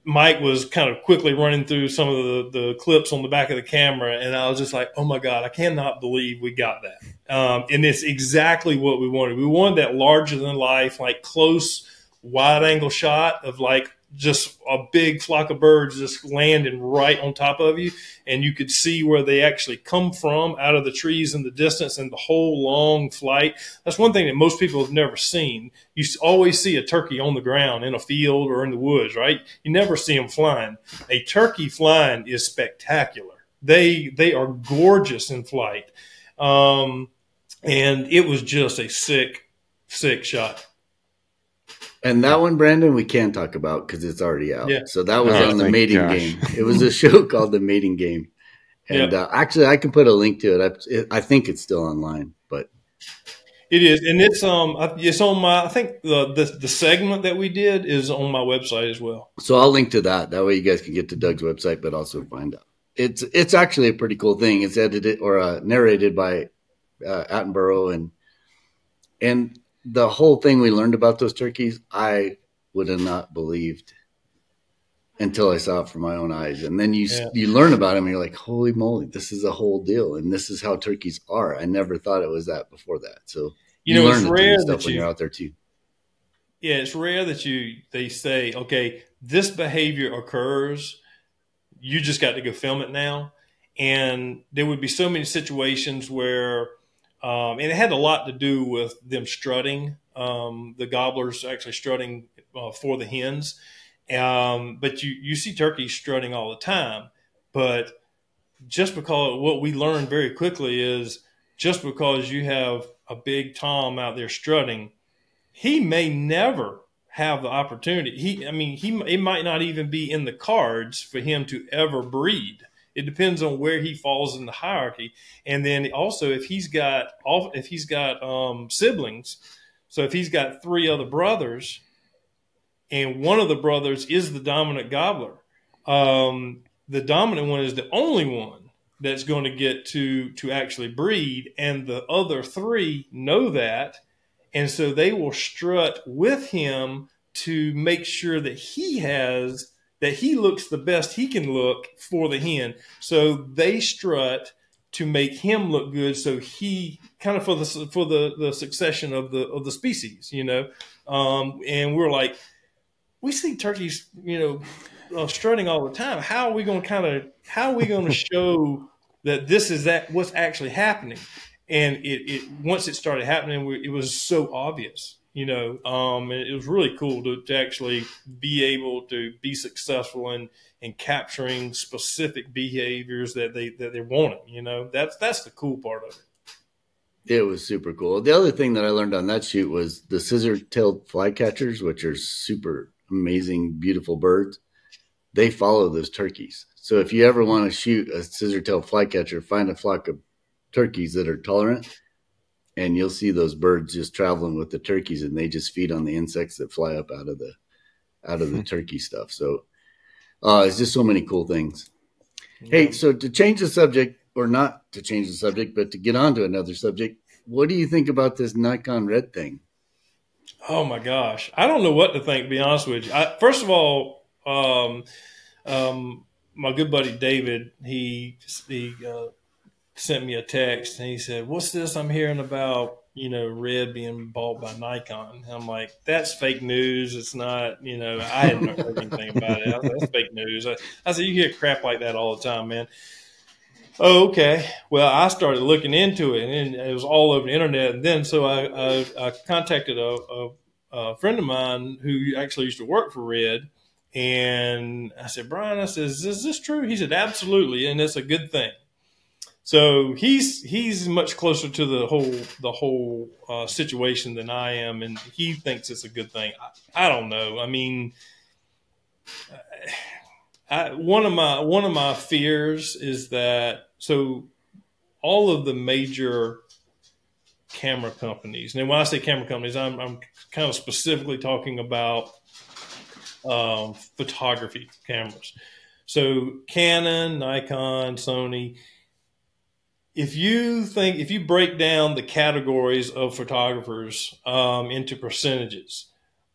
Mike was kind of quickly running through some of the clips on the back of the camera, and I was just like, oh my God, I cannot believe we got that. And it's exactly what we wanted. We wanted that larger than life, like close, wide angle shot of like just a big flock of birds just landing right on top of you. And you could see where they actually come from out of the trees in the distance and the whole long flight. That's one thing that most people have never seen. You always see a turkey on the ground in a field or in the woods, right? You never see them flying. A turkey flying is spectacular. They are gorgeous in flight. And it was just a sick shot. And that one, Brandon, we can't talk about because it's already out. Yeah. So that was on the Mating Game. It was a show called The Mating Game. And actually, I can put a link to it. I think it's still online, but it is, and it's on my. I think the segment that we did is on my website as well. So I'll link to that. That way, you guys can get to Doug's website, but also find out. It's actually a pretty cool thing. It's edited or narrated by Attenborough, and the whole thing we learned about those turkeys, I would have not believed until I saw it from my own eyes. And then you learn about them and you're like, holy moly, this is a whole deal. And this is how turkeys are. I never thought it was that before that. So you learn it's rare stuff when you're out there too. Yeah, it's rare that they say, okay, this behavior occurs. You just got to go film it now. And there would be so many situations where and it had a lot to do with them strutting, the gobblers actually strutting for the hens. But you see turkeys strutting all the time. But just because what we learned very quickly is just because you have a big tom out there strutting, he may never have the opportunity. It might not even be in the cards for him to ever breed. It depends on where he falls in the hierarchy, and then also if he's got siblings. So if he's got 3 other brothers, and one of the brothers is the dominant gobbler, the dominant one is the only one that's going to get to actually breed, and the other 3 know that, and so they will strut with him to make sure that he looks the best he can look for the hen. So they strut to make him look good. So he kind of for the succession of the species, and we're like, we see turkeys, strutting all the time. How are we going to show that this is what's actually happening? And it once it started happening, it was so obvious. It was really cool to actually be able to be successful in capturing specific behaviors that they're wanting. That's the cool part of it. It was super cool. The other thing that I learned on that shoot was the scissor-tailed flycatchers, which are super amazing, beautiful birds. They follow those turkeys. So if you ever want to shoot a scissor-tailed flycatcher, find a flock of turkeys that are tolerant, and you'll see those birds just traveling with the turkeys, and they just feed on the insects that fly up out of the turkey stuff. So it's just so many cool things. Yeah. Hey, so to change the subject, or not to change the subject, but to get on to another subject, what do you think about this Nikon Red thing? Oh my gosh, I don't know what to think. To be honest with you, first of all, my good buddy David, he sent me a text and he said, "What's this I'm hearing about? Red being bought by Nikon." And I'm like, "That's fake news. It's not. I hadn't heard anything about it. That's fake news." I said, "You hear crap like that all the time, man." Oh, okay. Well, I started looking into it, and it was all over the internet. And then, so I contacted a friend of mine who actually used to work for Red, and I said, "Brian," I said, "Is this true?" He said, "Absolutely, and it's a good thing." So he's much closer to the whole situation than I am, and he thinks it's a good thing. I don't know. I mean. One of my fears is that all of the major camera companies, and when I say camera companies, I'm kind of specifically talking about photography cameras. So Canon, Nikon, Sony. If you break down the categories of photographers into percentages,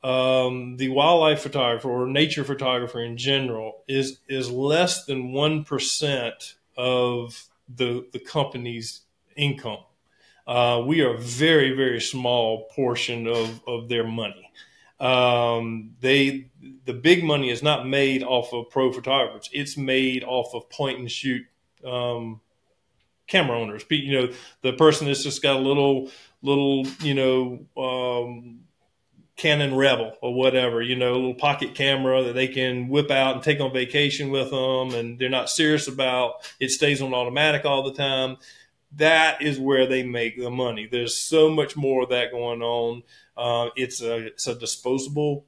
the wildlife photographer or nature photographer in general is less than 1% of the company's income. We are a very, very small portion of their money. The big money is not made off of pro photographers. It's made off of point and shoot camera owners. The person that's just got a little Canon Rebel or whatever, a little pocket camera that they can whip out and take on vacation with them, and they're not serious about it, stays on automatic all the time. That is where they make the money. There's so much more of that going on. It's a disposable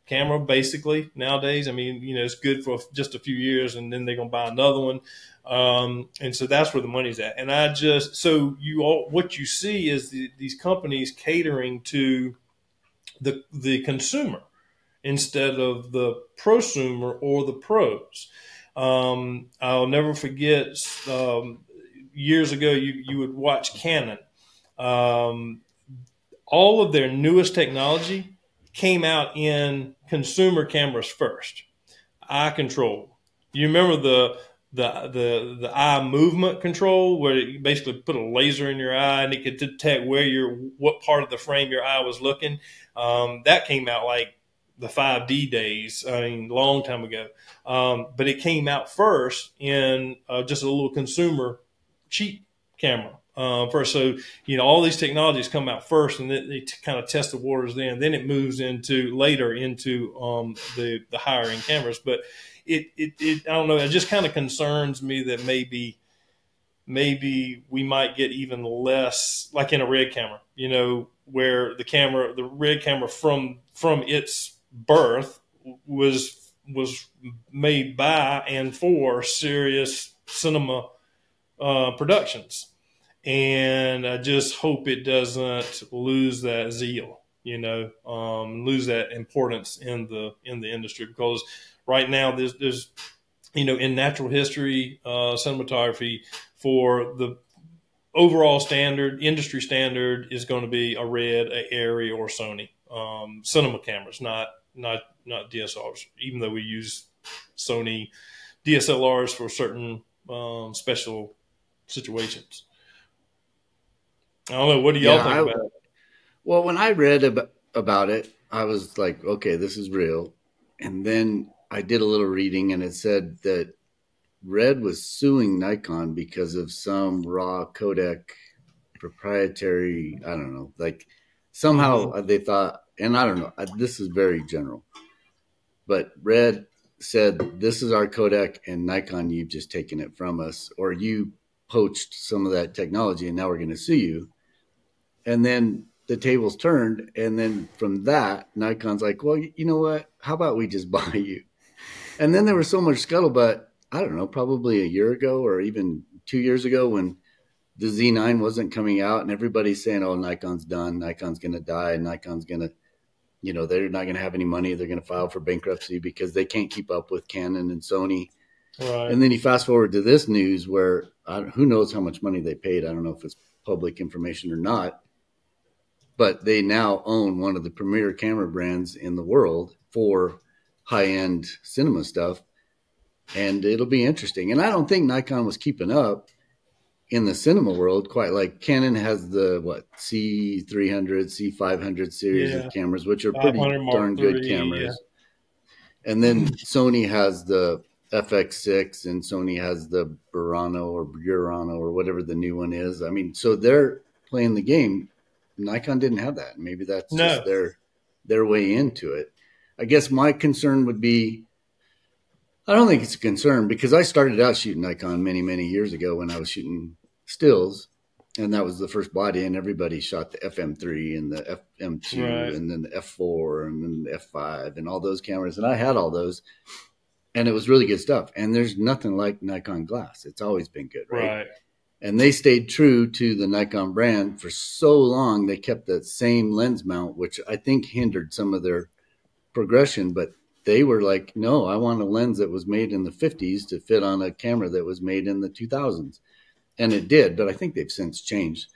camera basically nowadays. I mean, it's good for just a few years, and then they're gonna buy another one. And so that's where the money's at. And what you see is these companies catering to the consumer instead of the prosumer or the pros. I'll never forget years ago you would watch Canon. All of their newest technology came out in consumer cameras first. Eye control. You remember the eye movement control, where you basically put a laser in your eye and it could detect what part of the frame your eye was looking. That came out like the 5D days, I mean, long time ago. But it came out first in just a little consumer cheap camera. First, so all these technologies come out first, and they kind of test the waters. Then it moves later into the higher end cameras. But I don't know. It just kind of concerns me that maybe we might get even less, like in a Red camera. Where the Red camera from its birth was made by and for serious cinema productions. And I just hope it doesn't lose that zeal, lose that importance in the industry, because right now there's in natural history, cinematography, for the overall standard, industry standard is going to be a Red, a Arri, or Sony cinema cameras, not DSLRs, even though we use Sony DSLRs for certain special situations. I don't know. What do y'all think about it? Well, when I read about it, I was like, okay, this is real. And then I did a little reading, and it said that Red was suing Nikon because of some raw codec proprietary, I don't know, like somehow they thought, and I don't know, this is very general, but Red said, this is our codec, and Nikon, you've just taken it from us, or you poached some of that technology, and now we're going to sue you. And then the tables turned, and then from that, Nikon's like, well, you know what? How about we just buy you? And then there was so much scuttlebutt, I don't know, probably a year ago or even 2 years ago when the Z9 wasn't coming out, and everybody's saying, oh, Nikon's done. Nikon's going to die. Nikon's going to, they're not going to have any money. They're going to file for bankruptcy because they can't keep up with Canon and Sony. Right. And then you fast forward to this news where who knows how much money they paid. I don't know if it's public information or not, but they now own one of the premier camera brands in the world for high-end cinema stuff. And it'll be interesting. And I don't think Nikon was keeping up in the cinema world quite like Canon has the C300, C500 series of cameras, which are pretty darn good cameras. Yeah. And then Sony has the FX6 and Sony has the Burano or whatever the new one is. I mean, so they're playing the game. Nikon didn't have that. Maybe that's just their way into it. I guess my concern would be, I don't think it's a concern because I started out shooting Nikon many, many years ago when I was shooting stills, and that was the first body, and everybody shot the FM3 and the FM2 and then the F4 and then the F5 and all those cameras, and I had all those, and it was really good stuff. And there's nothing like Nikon glass. It's always been good, right? And they stayed true to the Nikon brand for so long. They kept that same lens mount, which I think hindered some of their progression, but they were like, no, I want a lens that was made in the 50s to fit on a camera that was made in the 2000s. And it did, but I think they've since changed.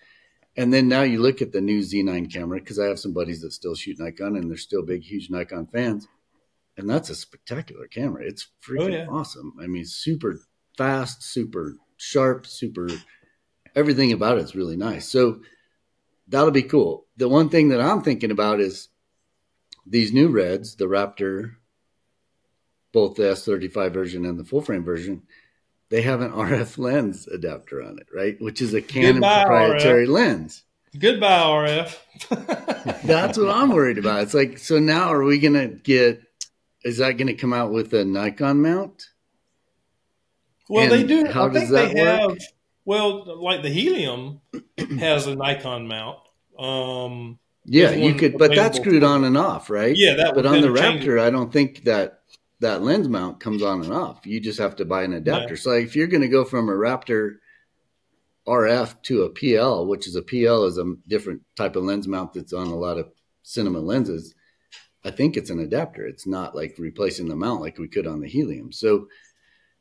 And then now you look at the new Z9 camera, because I have some buddies that still shoot Nikon, and they're still big, huge Nikon fans. And that's a spectacular camera. It's freaking awesome. I mean, super fast, super sharp, super everything about it is really nice. So that'll be cool. The one thing that I'm thinking about is these new Reds, the Raptor, both the S35 version and the full frame version, they have an RF lens adapter on it, right? Which is a Canon proprietary lens. Goodbye, RF. That's what I'm worried about. It's like, so now are we going to get, is that going to come out with a Nikon mount? Well, and they do. How does that work? Well, like the Helium has a Nikon mount. Yeah, you could, but that's screwed on and off, right? Yeah, that. But on the Raptor, I don't think that lens mount comes on and off. You just have to buy an adapter. No. So like, if you're going to go from a Raptor RF to a PL, which is a PL is a different type of lens mount that's on a lot of cinema lenses, I think it's an adapter. It's not like replacing the mount like we could on the Helium. So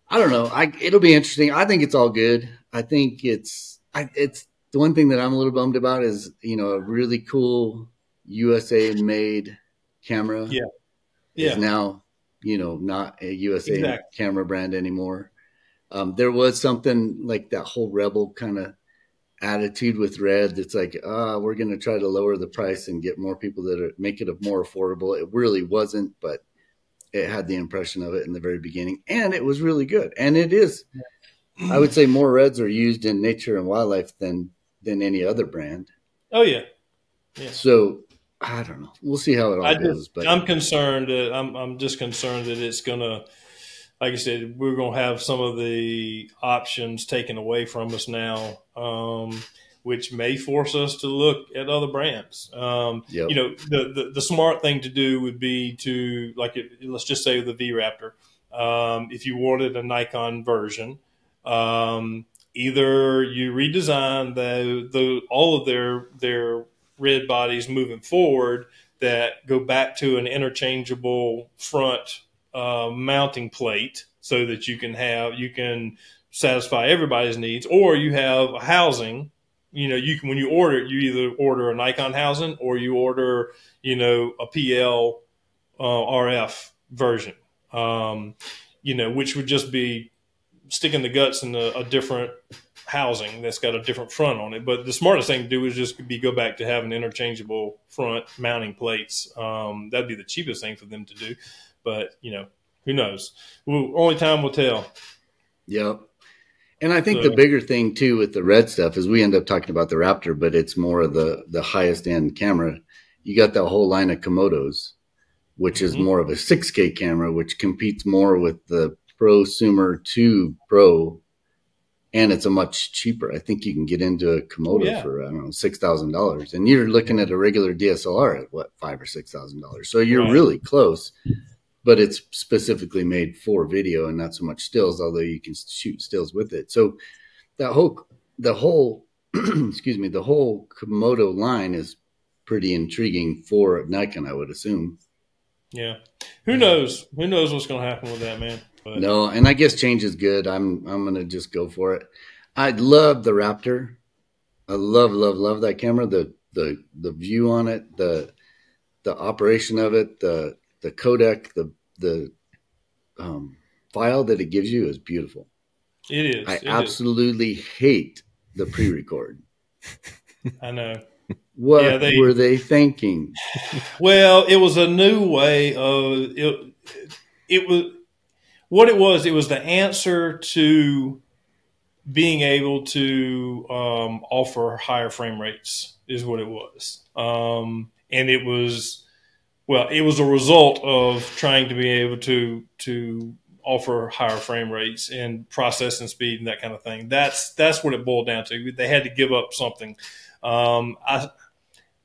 I don't know. It'll be interesting. I think it's all good. I think it's the one thing that I'm a little bummed about is, a really cool USA made camera is now, not a USA camera brand anymore. There was something like that whole rebel kind of attitude with Red. That's like, we're going to try to lower the price and get more people make it more affordable. It really wasn't, but it had the impression of it in the very beginning, and it was really good. And it is, I would say, more Reds are used in nature and wildlife than any other brand. Oh yeah. So I don't know. We'll see how it all goes. But I'm concerned that I'm just concerned that it's gonna, like I said, we're gonna have some of the options taken away from us now, which may force us to look at other brands. The smart thing to do would be to, let's just say the V Raptor. If you wanted a Nikon version, either you redesign all of their Red bodies moving forward that go back to an interchangeable front mounting plate so that you can satisfy everybody's needs, or you have a housing. When you order it, you either order a Nikon housing or you order, a PL RF version, which would just be sticking the guts in a different housing that's got a different front on it. But the smartest thing to do is just go back to having interchangeable front mounting plates. That'd be the cheapest thing for them to do. But, who knows? Only time will tell. Yep. And I think So, the bigger thing too with the red stuff is we end up talking about the Raptor, but it's more of the highest end camera. You got that whole line of Komodos, which is more of a 6K camera, which competes more with the prosumer 2 Pro, and it's a much cheaper. I think you can get into a Komodo for I don't know $6,000, and you're looking at a regular DSLR at what $5,000 or $6,000. So you're really close, but it's specifically made for video and not so much stills. Although you can shoot stills with it. So the whole excuse me, the whole Komodo line is pretty intriguing for Nikon, I would assume. Yeah. Who knows? Who knows what's going to happen with that, man? But. No, and I guess change is good. I'm going to just go for it. I love the Raptor. I love that camera. The view on it, the operation of it, the codec, the file that it gives you is beautiful. It is. I absolutely hate the pre-record. I know. What were they thinking? Well, it was a new way of it. It was what it was. It was the answer to being able to offer higher frame rates is what it was. And it was, well, it was a result of trying to be able to offer higher frame rates and processing speed and that kind of thing. That's what it boiled down to. They had to give up something.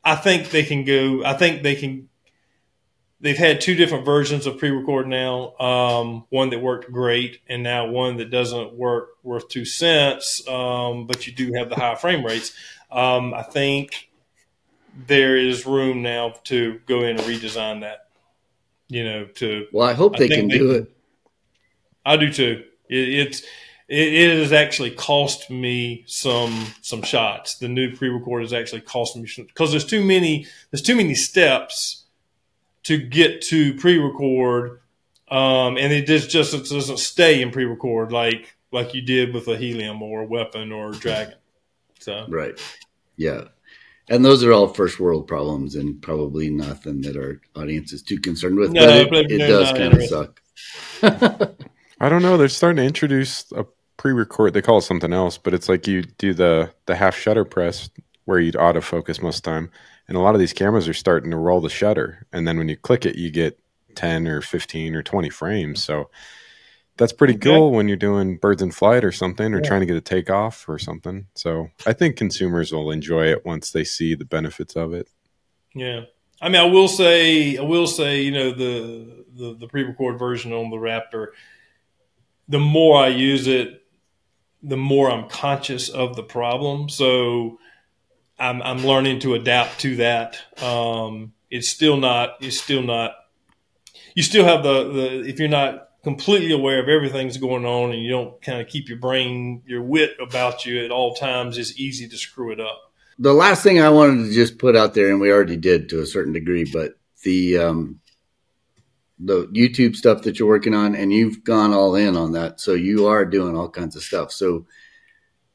I think they can go. I think they can. They've had two different versions of pre-record now. One that worked great, and now one that doesn't work worth 2 cents. But you do have the high frame rates. I think there is room now to go in and redesign that. Well, I hope they can do it. I do too. It has actually cost me some shots. The new pre-record has actually cost me because there's too many steps to get to pre-record, and it just doesn't stay in pre-record like you did with a Helium or a Weapon or a Dragon. So right, yeah, and those are all first world problems and probably nothing that our audience is too concerned with. No, but it does kind of suck. I don't know. They're starting to introduce a pre-record. They call it something else, but it's like you do the half shutter press where you'd autofocus most of the time. And a lot of these cameras are starting to roll the shutter. And then when you click it, you get 10 or 15 or 20 frames. So that's pretty cool when you're doing birds in flight or something, or trying to get a takeoff or something. So I think consumers will enjoy it once they see the benefits of it. Yeah. I mean, I will say, the pre-record version on the Raptor, the more I use it, the more I'm conscious of the problem. So I'm learning to adapt to that. It's still not, you still have if you're not completely aware of everything's going on and you don't kind of keep your wit about you at all times, it's easy to screw it up. The last thing I wanted to just put out there, and we already did to a certain degree, but the YouTube stuff that you're working on, and you've gone all in on that. So you are doing all kinds of stuff. So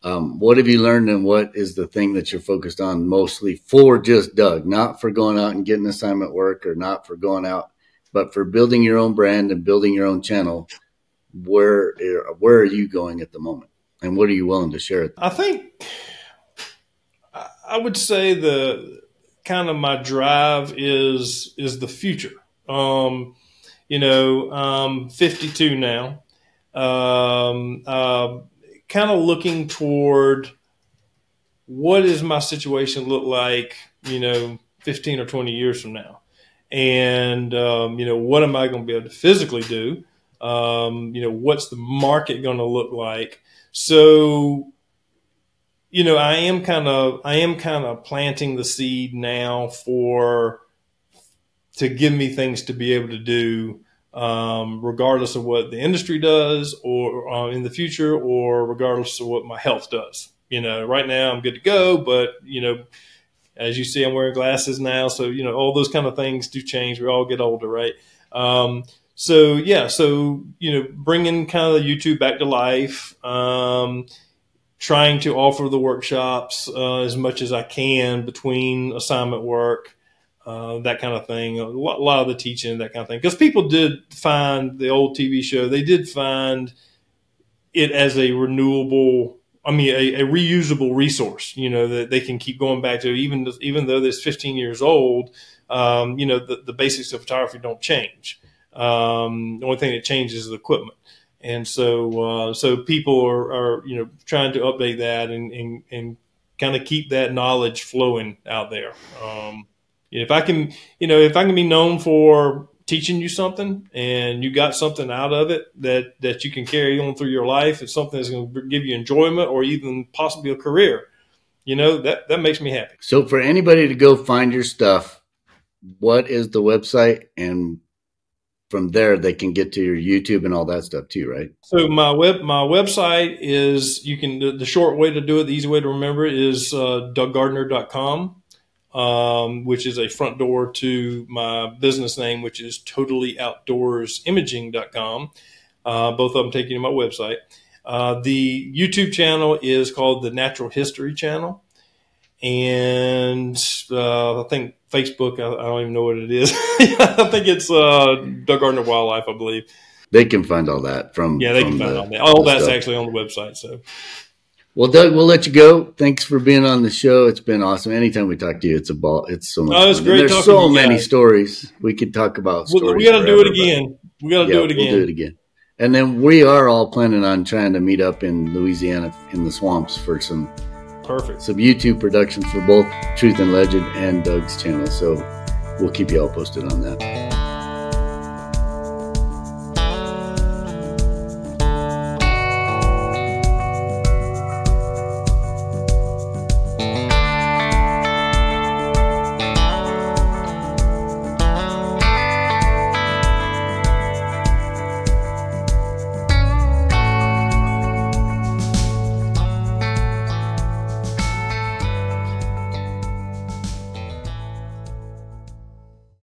what have you learned, and what is the thing that you're focused on mostly for just Doug, not for going out and getting assignment work or not for going out, but for building your own brand and building your own channel? Where are you going at the moment, and what are you willing to share? I think I would say the kind of my drive is the future. I'm 52 now. Kind of looking toward what does my situation look like, 15 or 20 years from now. And, what am I going to be able to physically do? What's the market going to look like? So, I am kind of planting the seed now to give me things to be able to do, regardless of what the industry does or in the future, or regardless of what my health does. Right now I'm good to go, but as you see, I'm wearing glasses now. So, all those kind of things do change. We all get older, right? So bringing kind of the YouTube back to life, trying to offer the workshops as much as I can between assignment work, that kind of thing, a lot of the teaching, that kind of thing. Because people did find the old TV show, they did find it as a renewable, a reusable resource, that they can keep going back to, even though this 15 years old, the basics of photography don't change. The only thing that changes is the equipment. And so people are trying to update that and kind of keep that knowledge flowing out there. If I can be known for teaching you something and you got something out of it that you can carry on through your life, it's something that's going to give you enjoyment or even possibly a career, that makes me happy. So for anybody to go find your stuff, what is the website? And from there, they can get to your YouTube and all that stuff too, right? So my website is, the short way to do it, the easy way to remember it is DougGardner.com. Which is a front door to my business name, which is TotallyOutdoorsImaging.com. Both of them take you to my website. The YouTube channel is called the Natural History Channel. And I think Facebook, I don't even know what it is. I think it's Doug Gardner Wildlife, I believe. They can find all that from. Yeah, they can find all that. All that's actually on the website. So. Well, Doug, we'll let you go. Thanks for being on the show. It's been awesome. Anytime we talk to you, it's so much fun. It's great. There's so many stories we could talk about. We got to do it again. We'll do it again. And then we are all planning on trying to meet up in Louisiana in the swamps for some YouTube productions for both Truth and Legend and Doug's channel. So we'll keep you all posted on that.